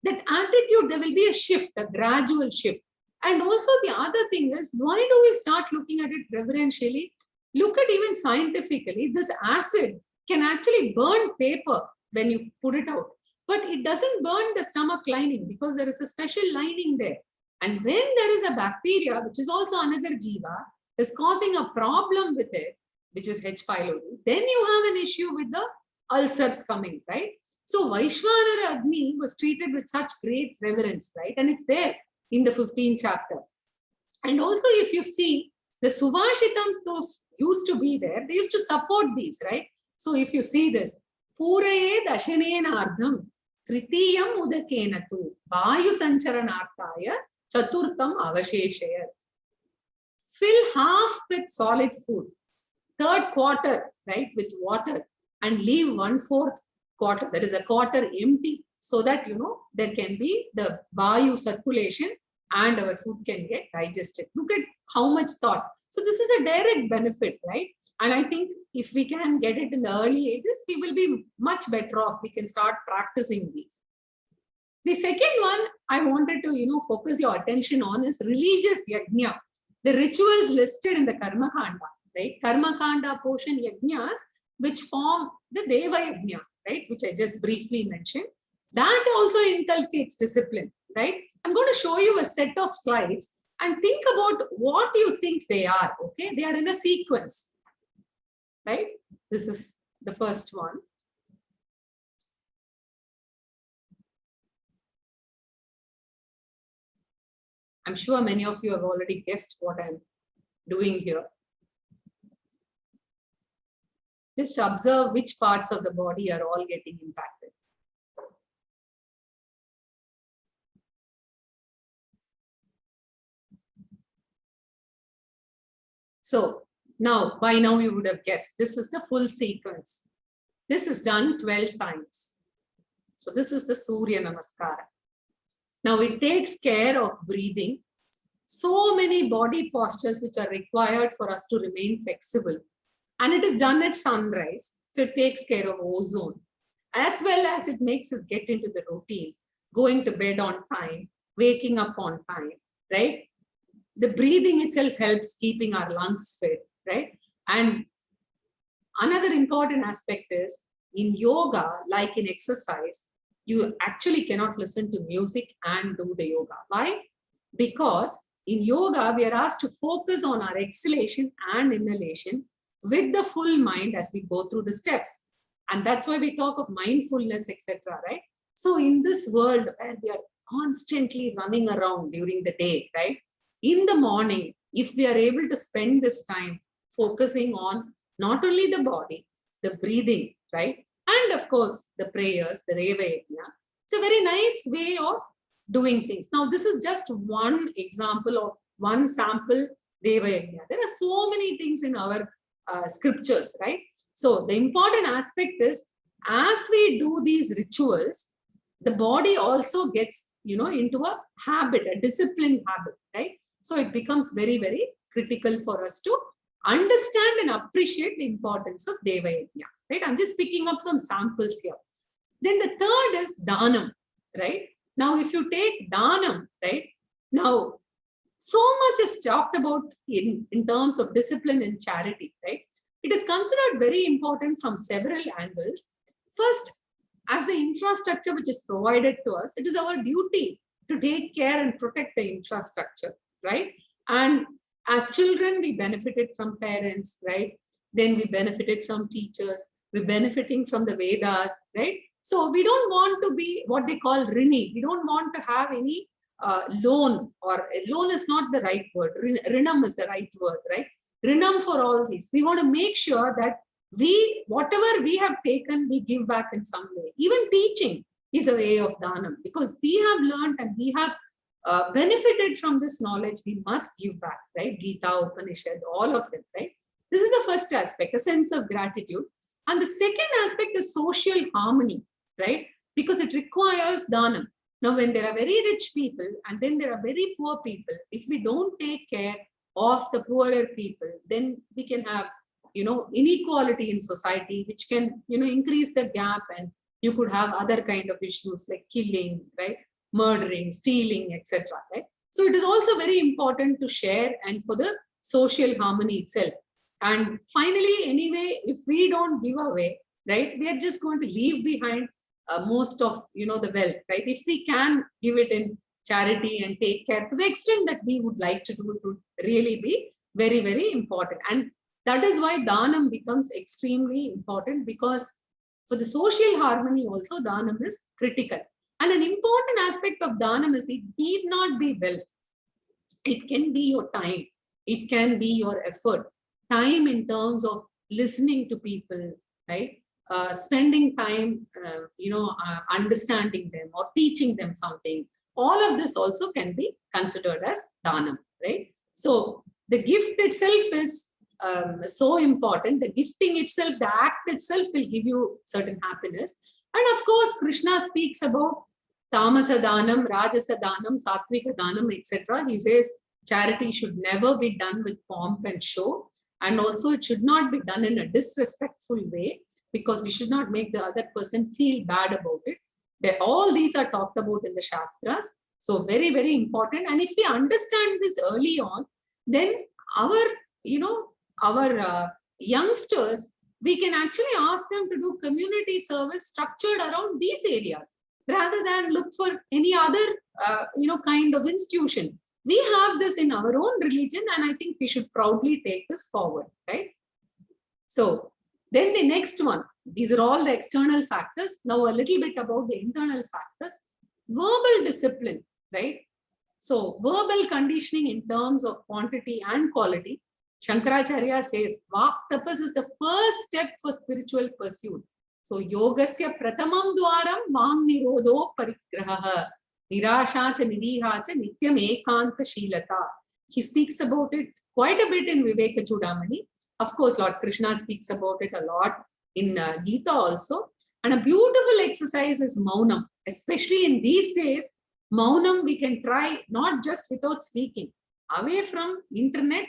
That attitude, there will be a shift, a gradual shift. And also the other thing is, why do we start looking at it reverentially? Look at even scientifically, this acid can actually burn paper when you put it out. But it doesn't burn the stomach lining because there is a special lining there. And when there is a bacteria, which is also another jiva, is causing a problem with it, which is H. pylori, then you have an issue with the ulcers coming, right? So Vaishvanara Agni was treated with such great reverence, right? And it's there in the 15th chapter. And also if you see, the Subhashitams, those used to be there, they used to support these, right? So if you see this, Puraye Dashanena Ardham, Tritiyam Udakenatu, Vayu Sancharanarthaya, Chaturtam Avasheshayat. Fill half with solid food, third quarter, right, with water, and leave 1/4 quarter, that is a quarter empty, so that, there can be the Vayu circulation and our food can get digested. Look at how much thought. So this is a direct benefit, right? And I think if we can get it in the early ages, we will be much better off. We can start practicing these. The second one I wanted to, focus your attention on is religious yajna. The rituals listed in the Karma Kanda, right? Karma Kanda portion yajnas, which form the Deva yajna, right? Which I just briefly mentioned. That also inculcates discipline, right? I'm going to show you a set of slides and think about what you think they are, okay? They are in a sequence, right? This is the first one. I'm sure many of you have already guessed what I'm doing here. Just observe which parts of the body are all getting impacted. So now, by now you would have guessed, this is the full sequence. This is done 12 times. So this is the Surya Namaskara. Now it takes care of breathing. So many body postures which are required for us to remain flexible. And it is done at sunrise. So it takes care of ozone, as well as it makes us get into the routine, going to bed on time, waking up on time, right? The breathing itself helps keeping our lungs fit, right? And another important aspect is in yoga, like in exercise, you actually cannot listen to music and do the yoga. Why? Because in yoga, we are asked to focus on our exhalation and inhalation with the full mind as we go through the steps. And that's why we talk of mindfulness, etc., right? So in this world where we are constantly running around during the day, right? In the morning, if we are able to spend this time focusing on not only the body, the breathing, right? And of course, the prayers, the Deva Yajna, it's a very nice way of doing things. Now, this is just one example of one sample Deva Yajna. There are so many things in our scriptures, right? So the important aspect is, as we do these rituals, the body also gets, into a habit, a disciplined habit, right? So it becomes very, very critical for us to understand and appreciate the importance of Deva Yajna, right? I'm just picking up some samples here. Then the third is Dhanam, right? Now, if you take Dhanam, right? Now, so much is talked about in terms of discipline and charity, right? It is considered very important from several angles. First, as the infrastructure which is provided to us, it is our duty to take care and protect the infrastructure, right? And as children, we benefited from parents, right? Then we benefited from teachers, we're benefiting from the Vedas, right? So we don't want to be what they call rini. We don't want to have any loan, or loan is not the right word. Rinam is the right word, right? Rinam for all these. We want to make sure that whatever we have taken, we give back in some way. Even teaching is a way of dhanam, because we have learned and we have benefited from this knowledge. We must give back, right? Gita, Upanishad, all of them, right? This is the first aspect, a sense of gratitude. And the second aspect is social harmony, right? Because it requires dhanam. Now, when there are very rich people and then there are very poor people, if we don't take care of the poorer people, then we can have, inequality in society, which can, increase the gap, and you could have other kind of issues like killing, right? Murdering, stealing, etc. Right? So it is also very important to share and for the social harmony itself. And finally, anyway, if we don't give away, right, we are just going to leave behind most of, the wealth, right? If we can give it in charity and take care to the extent that we would like to do, it would really be very, very important. And that is why dhanam becomes extremely important, because for the social harmony also, dhanam is critical. And an important aspect of dhanam is it need not be wealth. It can be your time. It can be your effort. Time in terms of listening to people, right? Spending time, understanding them or teaching them something. All of this also can be considered as dhanam, right? So the gift itself is so important. The gifting itself, the act itself will give you certain happiness. And of course, Krishna speaks about tamasa dhanam, rajasa dhanam, sattvika dhanam, etc. He says charity should never be done with pomp and show. And also it should not be done in a disrespectful way, because we should not make the other person feel bad about it. All these are talked about in the Shastras. So very, very important. And if we understand this early on, then our youngsters, we can actually ask them to do community service structured around these areas, rather than look for any other, kind of institution. We have this in our own religion, and I think we should proudly take this forward, right? So then the next one, these are all the external factors. Now a little bit about the internal factors. Verbal discipline, right? So verbal conditioning in terms of quantity and quality. Shankaracharya says, Vak tapas is the first step for spiritual pursuit. So yogasya pratamam dwaram mang nirodho parigraha. Nirasha cha nidhiha cha nityam ekanta shilata. He speaks about it quite a bit in Viveka Chudamani. Of course, Lord Krishna speaks about it a lot in Gita also. And a beautiful exercise is Maunam. Especially in these days, Maunam we can try not just without speaking. Away from internet,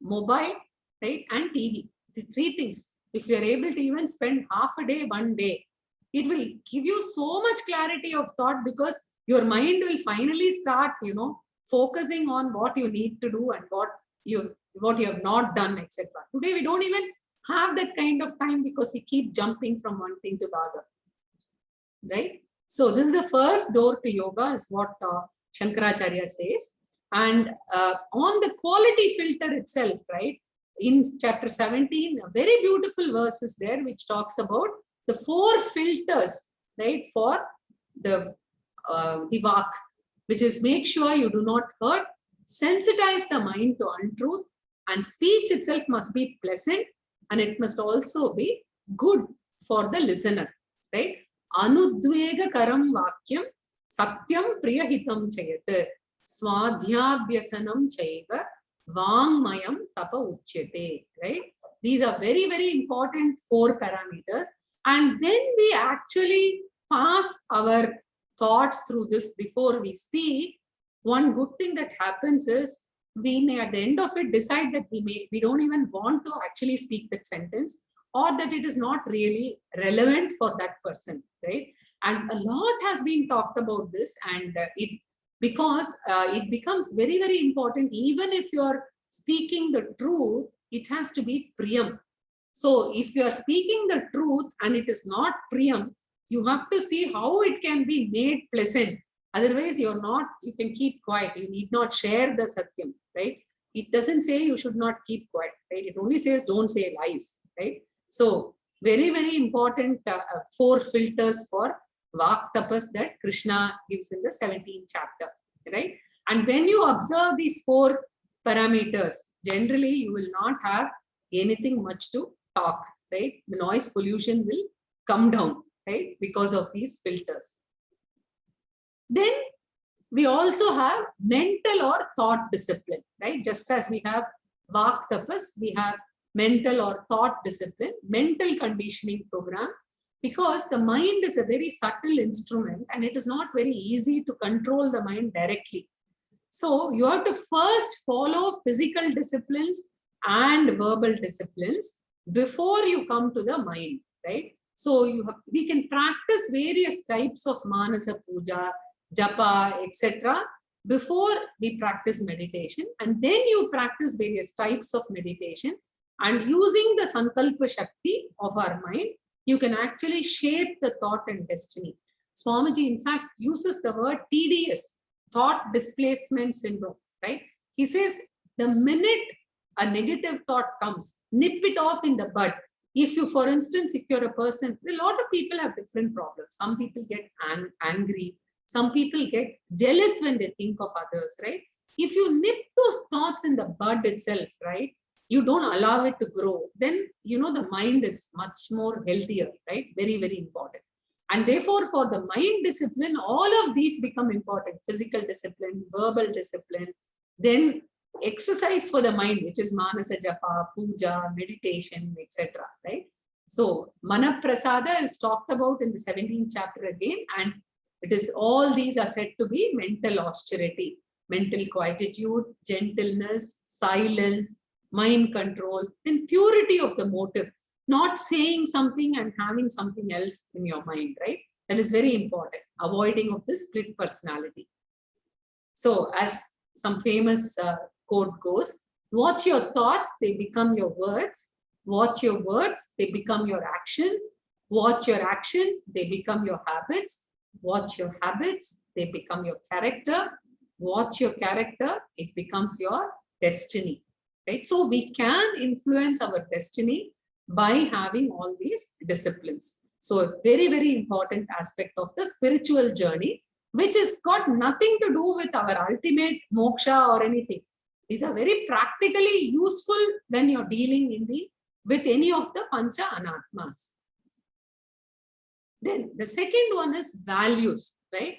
mobile, right, and TV. The three things. If you are able to even spend half a day, one day, it will give you so much clarity of thought, because your mind will finally start, focusing on what you need to do and what you have not done, etc. Today, we don't even have that kind of time, because we keep jumping from one thing to the other, right? So this is the first door to yoga, is what Shankaracharya says. And on the quality filter itself, right, in chapter 17, a very beautiful verse is there, which talks about the 4 filters, right, for the Vak, which is make sure you do not hurt, sensitize the mind to untruth, and speech itself must be pleasant, and it must also be good for the listener, right? Anudvega karam vakyam satyam priyahitam chayat swadhyabhyasanam chaiva vangmayam tapa uchyate, right? These are very, very important 4 parameters. And when we actually pass our thoughts through this before we speak, one good thing that happens is we may at the end of it decide that we don't even want to actually speak that sentence, or that it is not really relevant for that person, right? And a lot has been talked about this, and it becomes very, very important. Even if you're speaking the truth, it has to be priyam. So if you are speaking the truth and it is not priyam, You have to see how it can be made pleasant. Otherwise, you can keep quiet. You need not share the satyam, right? It doesn't say you should not keep quiet, right? It only says don't say lies, right? So very, very important 4 filters for Vak Tapas that Krishna gives in the 17th chapter, right? And when you observe these 4 parameters, generally you will not have anything much to talk, right? The noise pollution will come down, right? Because of these filters. Then we also have mental or thought discipline, right? Just as we have Vak Tapas, we have mental or thought discipline, mental conditioning program, because the mind is a very subtle instrument and it is not very easy to control the mind directly. So you have to first follow physical disciplines and verbal disciplines before you come to the mind, right? So we can practice various types of Manasa Puja, Japa, etc. before we practice meditation, and then you practice various types of meditation, and using the Sankalpa Shakti of our mind, you can actually shape the thought and destiny. Swamiji, in fact, uses the word TDS, thought displacement syndrome, right? He says the minute a negative thought comes, nip it off in the bud. If you, for instance, if you're a person, a lot of people have different problems. Some people get angry. Some people get jealous when they think of others, right? If you nip those thoughts in the bud itself, right? You don't allow it to grow, then, the mind is much more healthier, right? Very, very important. And therefore, for the mind discipline, all of these become important. Physical discipline, verbal discipline, then exercise for the mind, which is Manasa Japa, Puja, meditation, etc. Right? So, Mana Prasada is talked about in the 17th chapter again, and it is all these are said to be mental austerity, mental quietude, gentleness, silence, mind control, then purity of the motive, not saying something and having something else in your mind, right? That is very important, avoiding of the split personality. So as some famous quote goes, watch your thoughts, they become your words. Watch your words, they become your actions. Watch your actions, they become your habits. Watch your habits, they become your character. Watch your character, it becomes your destiny. Right? So we can influence our destiny by having all these disciplines. So a very, very important aspect of the spiritual journey, which has got nothing to do with our ultimate moksha or anything. These are very practically useful when you're dealing with any of the Pancha Anatmas. Then the second one is values, right?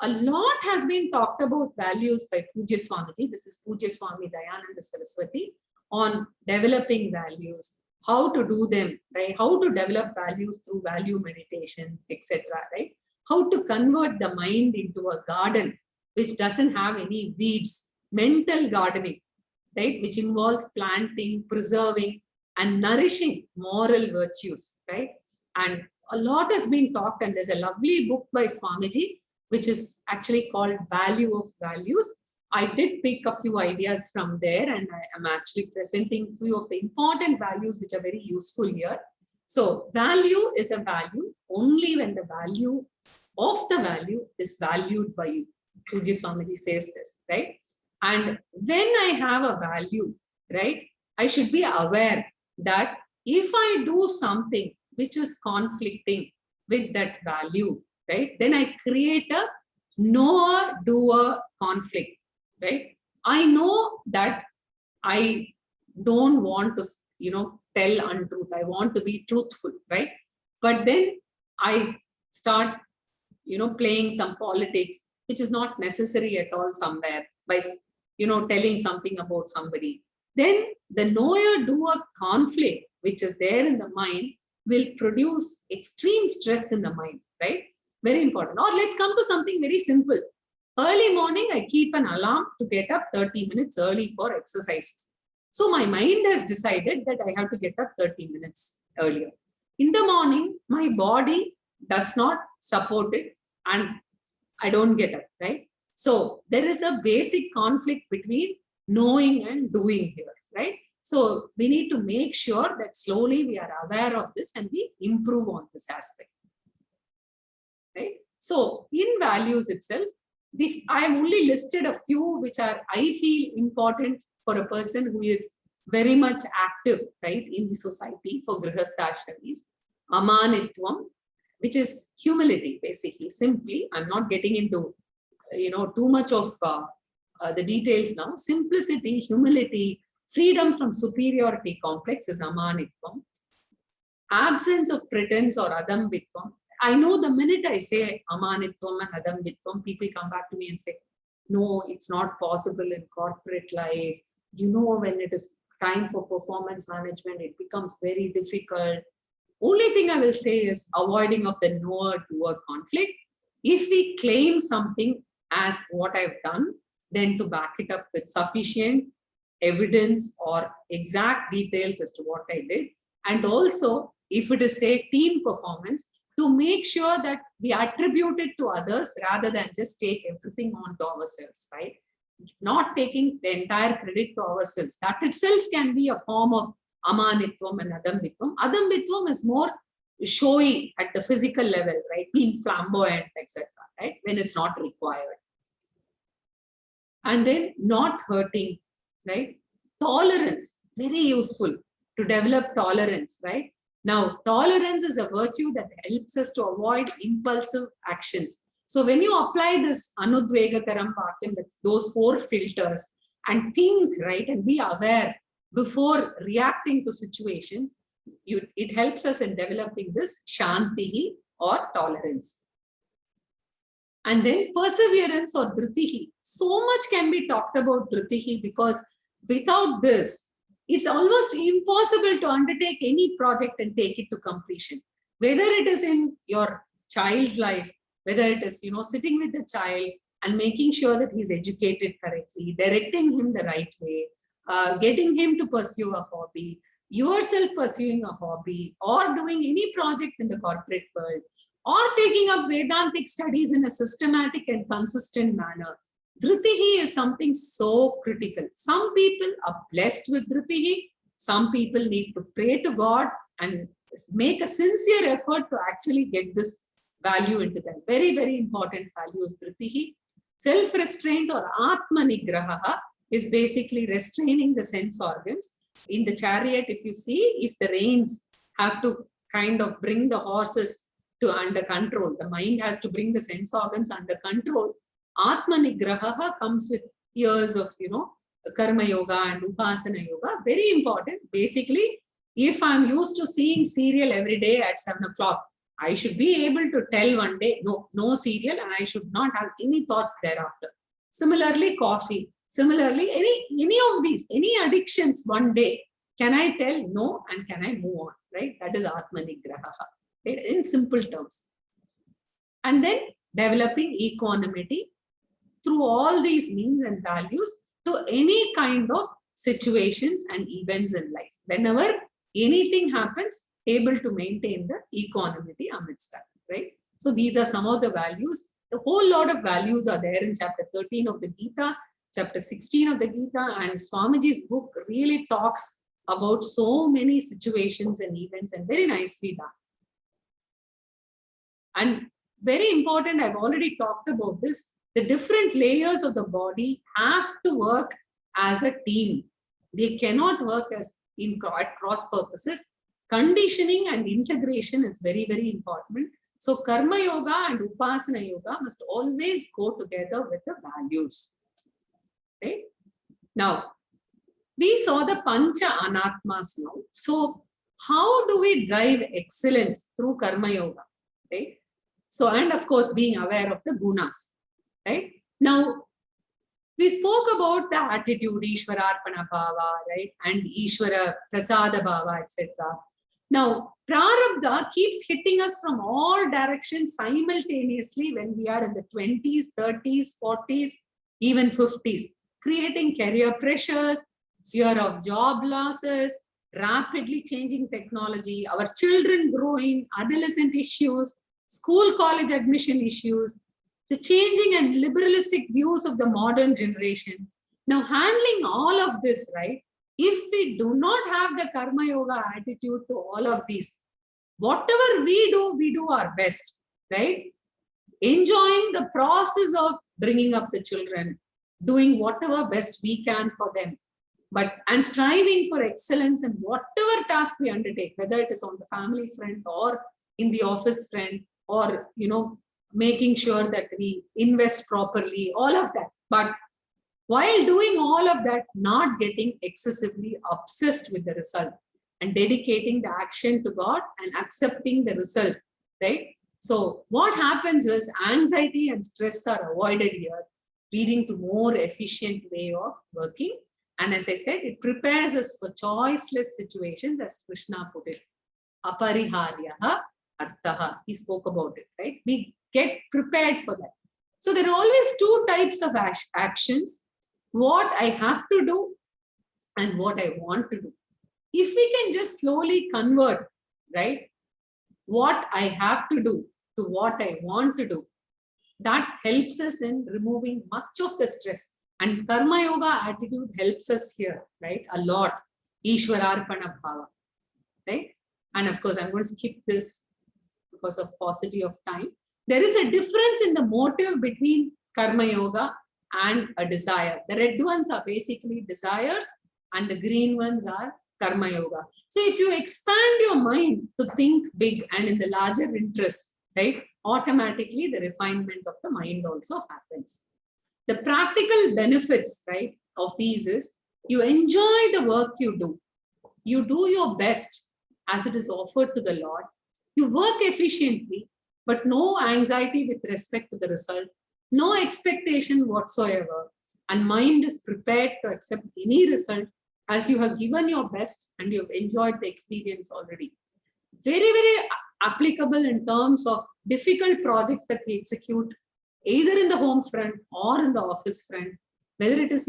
A lot has been talked about values by Pujya Swamiji. This is Pujya Swami Dayananda Saraswati on developing values, how to do them, right? How to develop values through value meditation, etc. Right? How to convert the mind into a garden which doesn't have any weeds, mental gardening, right? Which involves planting, preserving, and nourishing moral virtues, right? And a lot has been talked, and there's a lovely book by Swamiji, which is actually called Value of Values. I did pick a few ideas from there, and I am actually presenting a few of the important values which are very useful here. So value is a value only when the value of the value is valued by you. Pujya Swamiji says this, right? And when I have a value, right, I should be aware that if I do something which is conflicting with that value, right, then I create a knower-doer conflict, right? I know that I don't want to, tell untruth. I want to be truthful, right? But then I start, playing some politics, which is not necessary at all somewhere, by, telling something about somebody. Then the knower-doer conflict, which is there in the mind, will produce extreme stress in the mind, right? Very important. Or let's come to something very simple. Early morning, I keep an alarm to get up 30 minutes early for exercises. So my mind has decided that I have to get up 30 minutes earlier. In the morning, my body does not support it and I don't get up, right? So there is a basic conflict between knowing and doing here, right? So we need to make sure that slowly we are aware of this and we improve on this aspect. right? So in values itself, I have only listed a few which are, I feel, important for a person who is very much active, right, in the society for Grihasthashramis. Amanitvam, which is humility, basically, simply. I'm not getting into, too much of the details now. Simplicity, humility, freedom from superiority complex is amanitvam. Absence of pretense or adambitvam. I know the minute I say amanitvam and adambitvam, people come back to me and say, no, it's not possible in corporate life. When it is time for performance management, it becomes very difficult. Only thing I will say is avoiding of the knower-doer conflict. If we claim something as what I've done, then to back it up with sufficient evidence or exact details as to what I did. And also, if it is, say, team performance, to make sure that we attribute it to others rather than just take everything on to ourselves, right? Not taking the entire credit to ourselves. That itself can be a form of amanitvam and adambitvam. Adambitvam is more showy at the physical level, right? Being flamboyant, etc., right? When it's not required. And then not hurting, right? Tolerance, very useful to develop tolerance, right? Now, tolerance is a virtue that helps us to avoid impulsive actions. So when you apply this Anudvegakaram Vakyam with those 4 filters and think, right, and be aware before reacting to situations, it helps us in developing this Shantihi or tolerance. And then perseverance or Dhritihi. So much can be talked about Dhritihi, because without this, it's almost impossible to undertake any project and take it to completion. Whether it is in your child's life, whether it is, sitting with the child and making sure that he's educated correctly, directing him the right way, getting him to pursue a hobby, yourself pursuing a hobby, or doing any project in the corporate world, or taking up Vedantic studies in a systematic and consistent manner. Dhritihi is something so critical. Some people are blessed with Dhritihi. Some people need to pray to God and make a sincere effort to actually get this value into them. Very, very important value is Dhritihi. Self-restraint or Atmanigraha is basically restraining the sense organs. In the chariot, if you see, if the reins have to kind of bring the horses to under control, the mind has to bring the sense organs under control. Atmanigraha comes with years of, Karma Yoga and Upasana Yoga. Very important. Basically, if I'm used to seeing serial every day at 7 o'clock, I should be able to tell one day, no serial, and I should not have any thoughts thereafter. Similarly, coffee. Similarly, any of these, any addictions one day, can I tell no and can I move on, right? That is Atmanigraha, right? In simple terms. And then developing equanimity through all these means and values to any kind of situations and events in life. Whenever anything happens, able to maintain the equanimity amidst that, right? So these are some of the values. The whole lot of values are there in chapter 13 of the Gita, chapter 16 of the Gita, and Swamiji's book really talks about so many situations and events, and very nicely done. And very important, I've already talked about this, the different layers of the body have to work as a team. They cannot work as at cross purposes. Conditioning and integration is very, very important. So Karma Yoga and Upasana Yoga must always go together with the values. Right? Now, we saw the Pancha Anatmas now. So how do we drive excellence through Karma Yoga? Right? So, and of course, being aware of the gunas. Right? Now, we spoke about the attitude, Ishwararpana Bhava, right? And Ishwara Prasada Bhava, etc. Now, Prarabdha keeps hitting us from all directions simultaneously when we are in the 20s, 30s, 40s, even 50s, creating career pressures, fear of job losses, rapidly changing technology, our children growing, adolescent issues, school, college admission issues, the changing and liberalistic views of the modern generation. Now, handling all of this, right? If we do not have the Karma Yoga attitude to all of these, whatever we do our best, right? enjoying the process of bringing up the children, doing whatever best we can for them, and striving for excellence in whatever task we undertake, whether it is on the family front or in the office front, or making sure that we invest properly, all of that. But while doing all of that, not getting excessively obsessed with the result and dedicating the action to God and accepting the result, right? So what happens is anxiety and stress are avoided here, leading to more efficient way of working. And as I said, it prepares us for choiceless situations, as Krishna put it. Apariharyaha arthaha. He spoke about it, right? We get prepared for that. So there are always two types of actions: what I have to do and what I want to do. If we can just slowly convert, right, what I have to do to what I want to do, that helps us in removing much of the stress. And Karma Yoga attitude helps us here, right, a lot. Ishwararpana Bhava, right? And of course, I'm going to skip this because of paucity of time. There is a difference in the motive between Karma Yoga and a desire. The red ones are basically desires and the green ones are Karma Yoga. So if you expand your mind to think big and in the larger interest, right, automatically the refinement of the mind also happens. The practical benefits, right, of these is you enjoy the work you do. You do your best as it is offered to the Lord. You work efficiently, but no anxiety with respect to the result, no expectation whatsoever, and mind is prepared to accept any result as you have given your best and you have enjoyed the experience already. Very, very applicable in terms of difficult projects that we execute, either in the home front or in the office front, whether it is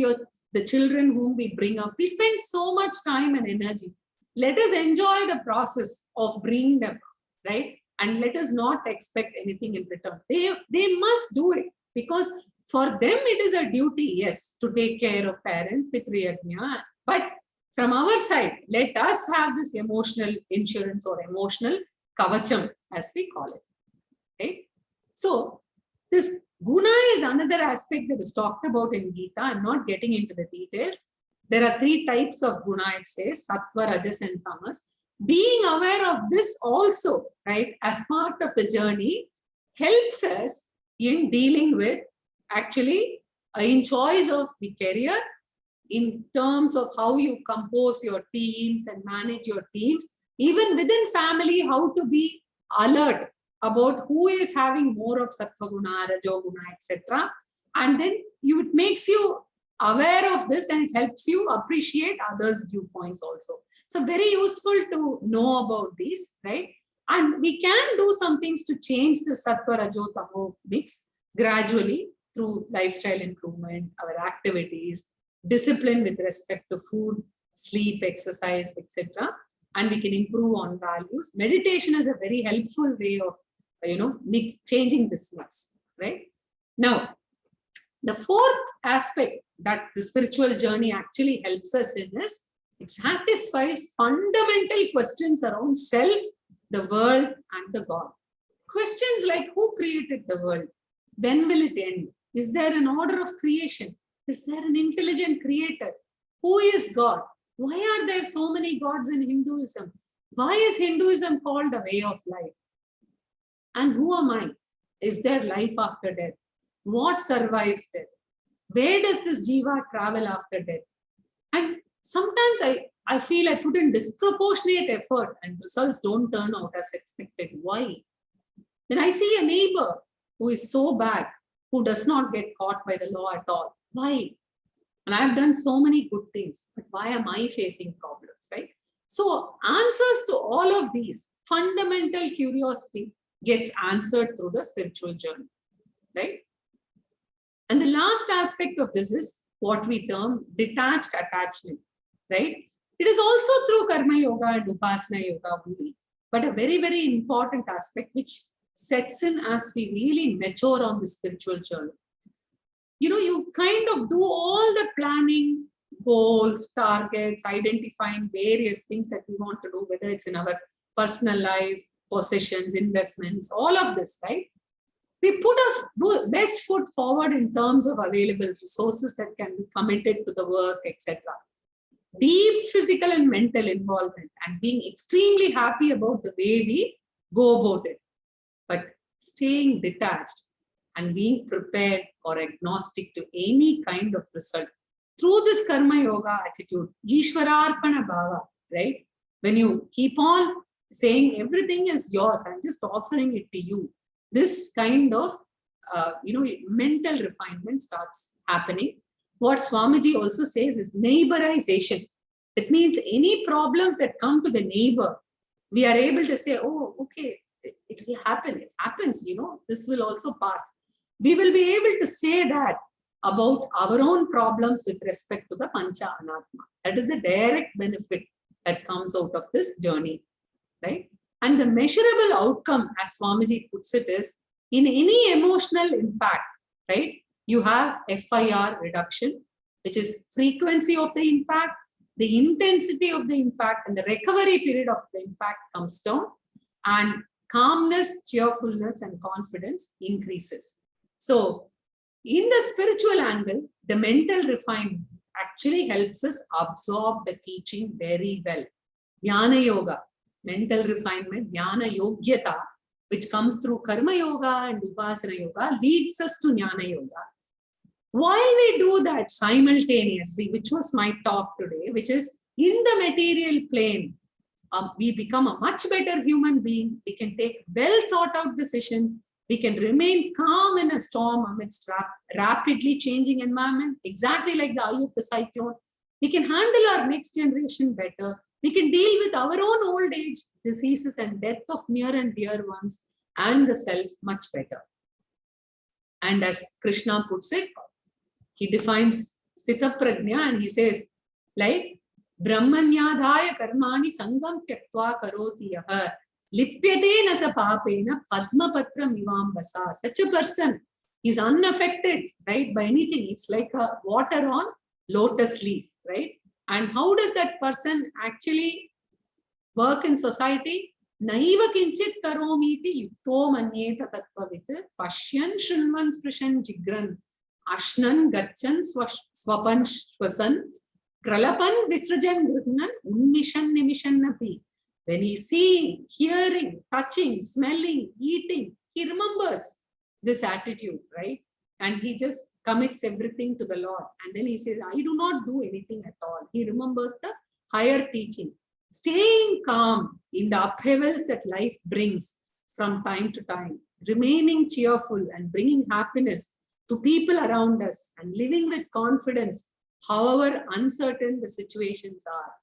the children whom we bring up. We spend so much time and energy. Let us enjoy the process of bringing them, right? And let us not expect anything in return. They must do it because for them it is a duty, yes, to take care of parents with Priyagnya. But from our side, let us have this emotional insurance or emotional kavacham, as we call it. Okay? So this guna is another aspect that is talked about in Gita. I'm not getting into the details. There are 3 types of guna, it says, sattva, rajas, and tamas. Being aware of this also, right, as part of the journey helps us in dealing with actually in choice of the career, in terms of how you compose your teams and manage your teams, even within family, how to be alert about who is having more of sattva guna, rajo guna, etc. And then it makes you aware of this and it helps you appreciate others' viewpoints also. So very useful to know about these, right? And we can do some things to change the sattva, rajo, tamo mix gradually through lifestyle improvement, our activities, discipline with respect to food, sleep, exercise, etc. And we can improve on values. Meditation is a very helpful way of, changing this mix, right? Now, the 4th aspect that the spiritual journey actually helps us in is it satisfies fundamental questions around self, the world, and the God. Questions like who created the world? When will it end? Is there an order of creation? Is there an intelligent creator? Who is God? Why are there so many gods in Hinduism? Why is Hinduism called a way of life? And who am I? Is there life after death? What survives death? Where does this jiva travel after death? And sometimes I feel I put in disproportionate effort and results don't turn out as expected. Why? Then I see a neighbor who is so bad, who does not get caught by the law at all. Why? And I've done so many good things, but why am I facing problems, right? So answers to all of these fundamental curiosity gets answered through the spiritual journey, right? And the last aspect of this is what we term detached attachment, right? It is also through Karma Yoga and Upasana Yoga only, but a very, very important aspect which sets in as we really mature on the spiritual journey. You kind of do all the planning, goals, targets, identifying various things that we want to do, whether it's in our personal life, possessions, investments, all of this, right? we put our best foot forward in terms of available resources that can be committed to the work, etc. Deep physical and mental involvement and being extremely happy about the way we go about it. But staying detached and being prepared or agnostic to any kind of result. Through this karma yoga attitude, Ishwararpana bhava, right? When you keep on saying everything is yours, I'm just offering it to you, this kind of mental refinement starts happening. What Swamiji also says is neighborization. That means any problems that come to the neighbor, we are able to say, oh, okay, it will happen. It happens, this will also pass. We will be able to say that about our own problems with respect to the Pancha Anatma. That is the direct benefit that comes out of this journey, right? And the measurable outcome, as Swamiji puts it, is in any emotional impact, right? You have FIR reduction, which is frequency of the impact, the intensity of the impact, and the recovery period of the impact comes down, and calmness, cheerfulness, and confidence increases. So, in the spiritual angle, the mental refinement actually helps us absorb the teaching very well. Jnana Yoga, mental refinement, Jnana Yogyata, which comes through Karma Yoga and Upasana Yoga, leads us to Jnana Yoga. While we do that simultaneously, which was my talk today, which is in the material plane, we become a much better human being. We can take well thought out decisions. We can remain calm in a storm amidst rapidly changing environment, exactly like the eye of the cyclone. We can handle our next generation better. We can deal with our own old age, diseases, and death of near and dear ones, and the self much better. And as Krishna puts it, he defines Sthita Prajna and he says, like, Brahmanyadhaya karmani sangam tyaktva karoti yaha lipyate nasa papena padmapatra mivambasa. Such a person is unaffected, right, by anything. It's like a water on lotus leaf, right? And how does that person actually work in society? Naiva kinchit karomiti yukto manyeta tattvavit pashyan shunvan sprishan jigran ashnan gachan swapan shwasan kralapan visrajan grihnan unnishan nimishan napi. When he's seeing, hearing, touching, smelling, eating, he remembers this attitude, right? And he just commits everything to the Lord. And then he says, I do not do anything at all. He remembers the higher teaching. Staying calm in the upheavals that life brings from time to time, remaining cheerful and bringing happiness to people around us and living with confidence, however uncertain the situations are.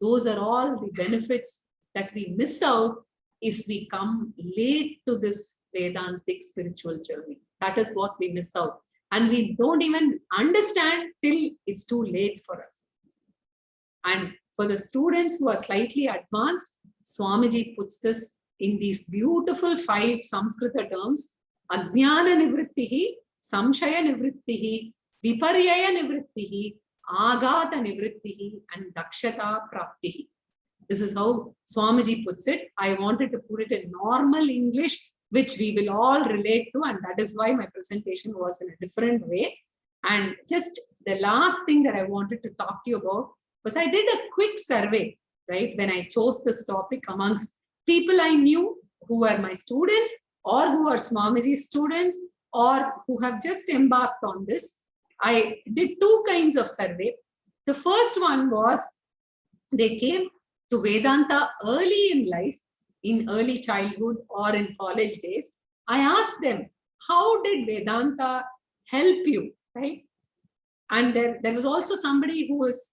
Those are all the benefits that we miss out if we come late to this Vedantic spiritual journey. That is what we miss out. And we don't even understand till it's too late for us. And for the students who are slightly advanced, Swamiji puts this in these beautiful 5 Samskrita terms: Ajnana Nivrittihi, Samshaya Nivrittihi, Viparyaya Nivrittihi, Agata Nivrittihi, and Dakshata Praptihi. This is how Swamiji puts it. I wanted to put it in normal English, which we will all relate to, and that is why my presentation was in a different way. And just the last thing that I wanted to talk to you about was I did a quick survey, right, when I chose this topic amongst people I knew who were my students or who are Swamiji's students or who have just embarked on this. I did 2 kinds of survey. The first one was they came to Vedanta early in life, in early childhood or in college days. I asked them, how did Vedanta help you, right? And there was also somebody who was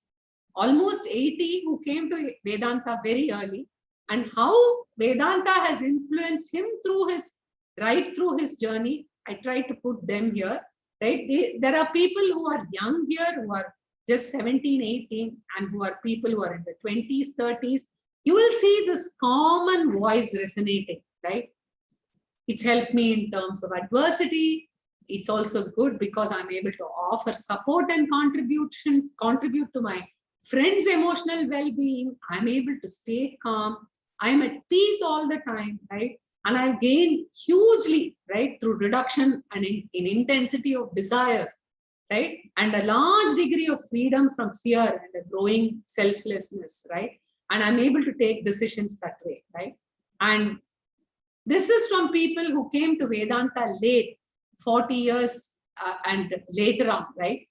almost 80 who came to Vedanta very early, and how Vedanta has influenced him through his journey. I tried to put them here, right? There are people who are young here, who are just 17, 18, and who are people who are in the 20s, 30s. You will see this common voice resonating, right? It's helped me in terms of adversity. It's also good because I'm able to offer support and contribute to my friends' emotional well-being. I'm able to stay calm. I'm at peace all the time, right? And I've gained hugely, right, through reduction and in intensity of desires, right? And a large degree of freedom from fear and a growing selflessness, right? And I'm able to take decisions that way, right? And this is from people who came to Vedanta late, 40 years and later on, right?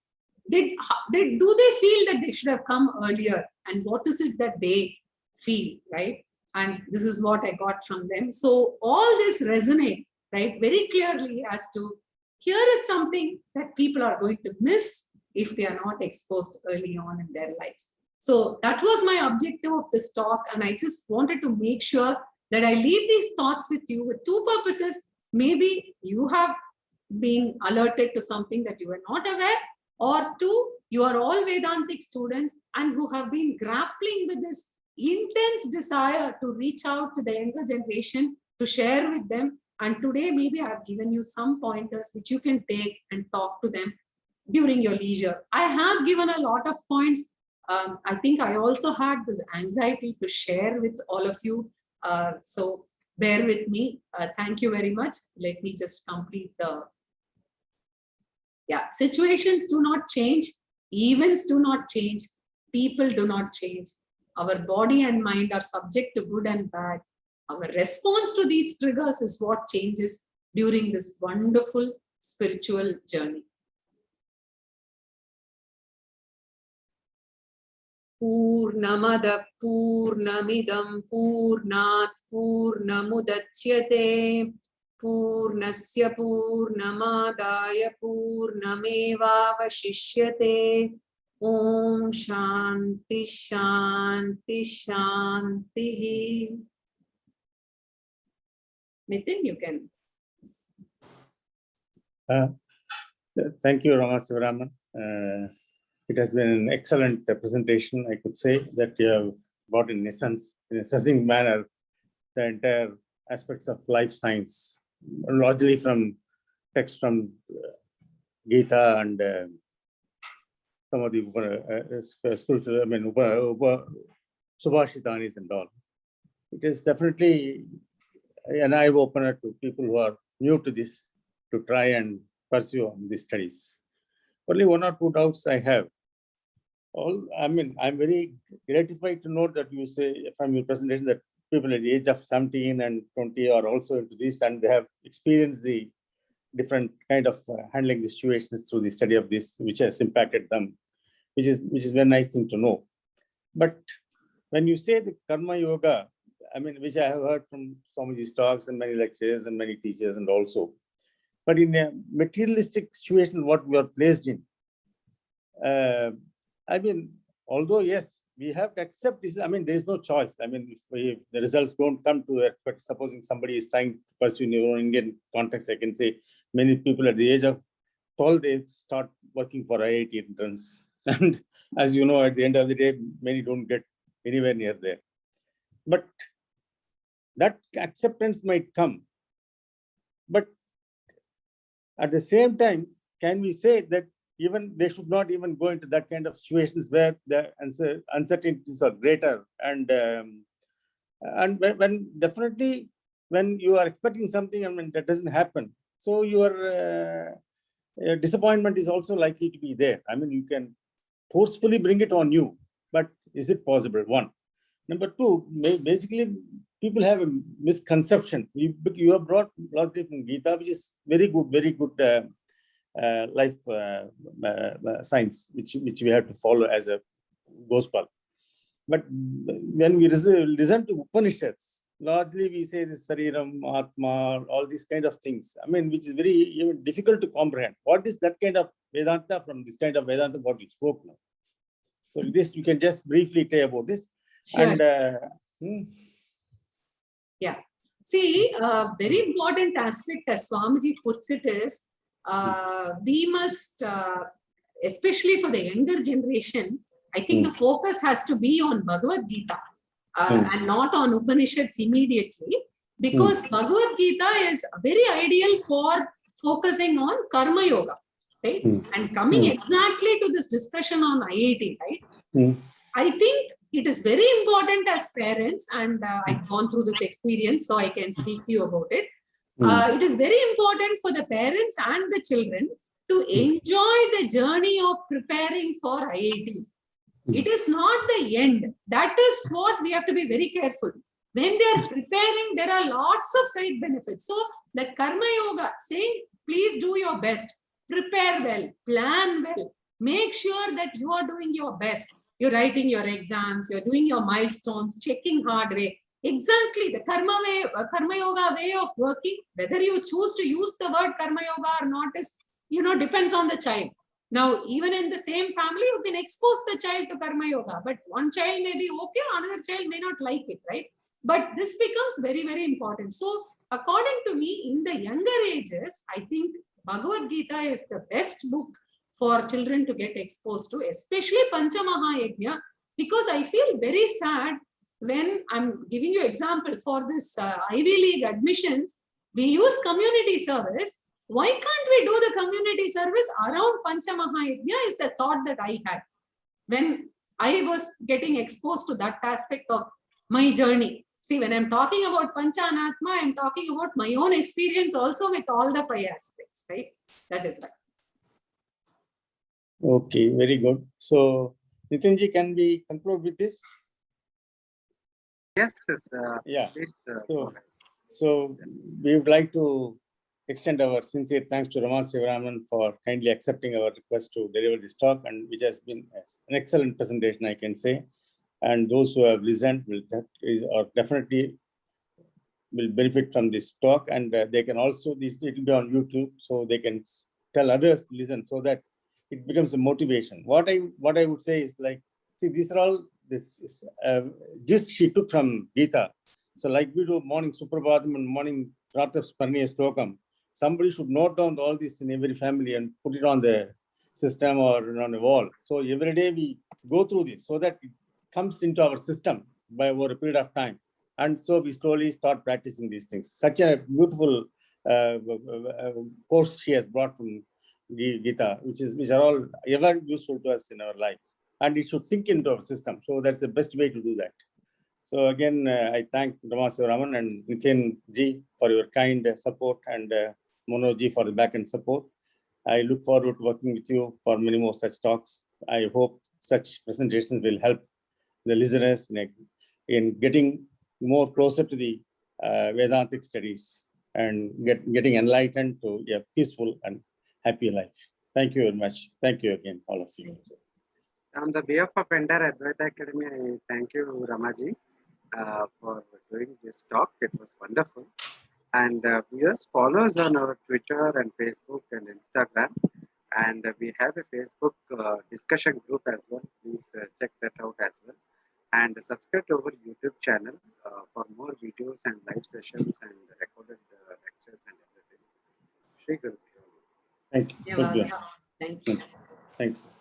Do they feel that they should have come earlier? And what is it that they feel, right? And this is what I got from them. So all this resonate, right, very clearly as to here is something that people are going to miss if they are not exposed early on in their lives. So that was my objective of this talk. And I just wanted to make sure that I leave these thoughts with you with two purposes. Maybe you have been alerted to something that you were not aware, or two, you are all Vedantic students and who have been grappling with this intense desire to reach out to the younger generation, to share with them. And today, maybe I've given you some pointers which you can take and talk to them during your leisure. I have given a lot of points. I think I also had this anxiety to share with all of you. So bear with me. Thank you very much. Let me just complete the... Yeah, situations do not change. Events do not change. People do not change. Our body and mind are subject to good and bad. Our response to these triggers is what changes during this wonderful spiritual journey. Purnamada Purnamidam Purnat Purnamudachyate Purnasya Purnamadaya Purnamevavashishyate. Om Shanti Shanti Shanti. Nitin, you can. Thank you, Rama Sivaraman. It has been an excellent presentation. I could say that you have brought in essence, in a succinct manner, the entire aspects of life science, largely from text from Gita and some of the scripture, I mean, Subhashitanis and all. It is definitely an eye-opener to people who are new to this, to try and pursue on these studies. Only one or two doubts I have. I'm very gratified to note that you say from your presentation that people at the age of 17 and 20 are also into this, and they have experienced the different kind of handling the situations through the study of this, which has impacted them, which is a very nice thing to know. But when you say the karma yoga, I mean, which I have heard from Swamiji's talks and many lectures and many teachers and also, but in a materialistic situation, what we are placed in, I mean, although yes, we have to accept this. I mean, there is no choice. I mean, if the results don't come to it, but supposing somebody is trying to pursue in your own Indian context, I can say many people at the age of 12, they start working for IIT entrance. And as you know, at the end of the day, many don't get anywhere near there. But that acceptance might come. But at the same time, can we say that even they should not even go into that kind of situations where the uncertainties are greater, and when definitely when you are expecting something and when that doesn't happen, so your disappointment is also likely to be there. I mean, you can forcefully bring it on you, but is it possible? One. Number two, basically people have a misconception. You have brought largely from Gita, which is very good life science, which we have to follow as a gospel. But when we listen to Upanishads, largely we say this Sariram, Atma, all these kind of things. I mean, which is very even difficult to comprehend. What is that kind of Vedanta from this kind of Vedanta what we spoke now? So this you can just briefly tell about this. Sure. And yeah. See, very important aspect as Swamiji puts it is, we must, especially for the younger generation, I think the focus has to be on Bhagavad Gita and not on Upanishads immediately, because Bhagavad Gita is very ideal for focusing on Karma Yoga, right? And coming exactly to this discussion on IIT, right? I think it is very important as parents, and I've gone through this experience, so I can speak to you about it. It is very important for the parents and the children to enjoy the journey of preparing for IIT. It is not the end. That is what we have to be very careful. When they are preparing, there are lots of side benefits. So that Karma Yoga, saying, please do your best, prepare well, plan well, make sure that you are doing your best. You're writing your exams, you're doing your milestones, checking hard way. Exactly, the Karma Yoga way of working, whether you choose to use the word Karma Yoga or not is, depends on the child. Now, even in the same family, you can expose the child to Karma Yoga, but one child may be okay, another child may not like it, right? But this becomes very, very important. So, according to me, in the younger ages, I think Bhagavad Gita is the best book for children to get exposed to, especially Panchamahayajna, because I feel very sad when I'm giving you example for this Ivy League admissions, we use community service. Why can't we do the community service around Panchamahayajna is the thought that I had when I was getting exposed to that aspect of my journey. See, when I'm talking about Panchanatma, I'm talking about my own experience also with all the 5 aspects, right? That is right. Okay, very good. So, Nitinji, can we conclude with this? Yes, Yeah. please. So we would like to extend our sincere thanks to Rama Sivaraman for kindly accepting our request to deliver this talk, and which has been an excellent presentation, I can say. And those who have listened will definitely will benefit from this talk, and they can also, it will be on YouTube, so they can tell others to listen, so that it becomes a motivation. What I would say is, like, see, these are all just she took from Gita. So like we do morning Suprabhatam and morning Pratapsparniya Stokam, somebody should note down all this in every family and put it on the system or on a wall. So every day we go through this so that it comes into our system by over a period of time. And so we slowly start practicing these things. Such a beautiful course she has brought from Gita, which are all ever useful to us in our life. And it should sink into our system. So that's the best way to do that. So again, I thank Rama Sivaraman and Nitin Ji for your kind support, and Mono Ji for the back-end support. I look forward to working with you for many more such talks. I hope such presentations will help the listeners in getting more closer to the Vedantic studies and getting enlightened to a peaceful and happy life. Thank you very much. Thank you again, all of you. On the behalf of entire Advaita Academy, I thank you, Ramaji, for doing this talk. It was wonderful. And viewers, follow us on our Twitter and Facebook and Instagram. And we have a Facebook discussion group as well. Please check that out as well. And subscribe to our YouTube channel for more videos and live sessions and recorded lectures and everything. Shri Guru. Thank you. Thank you. Thank you.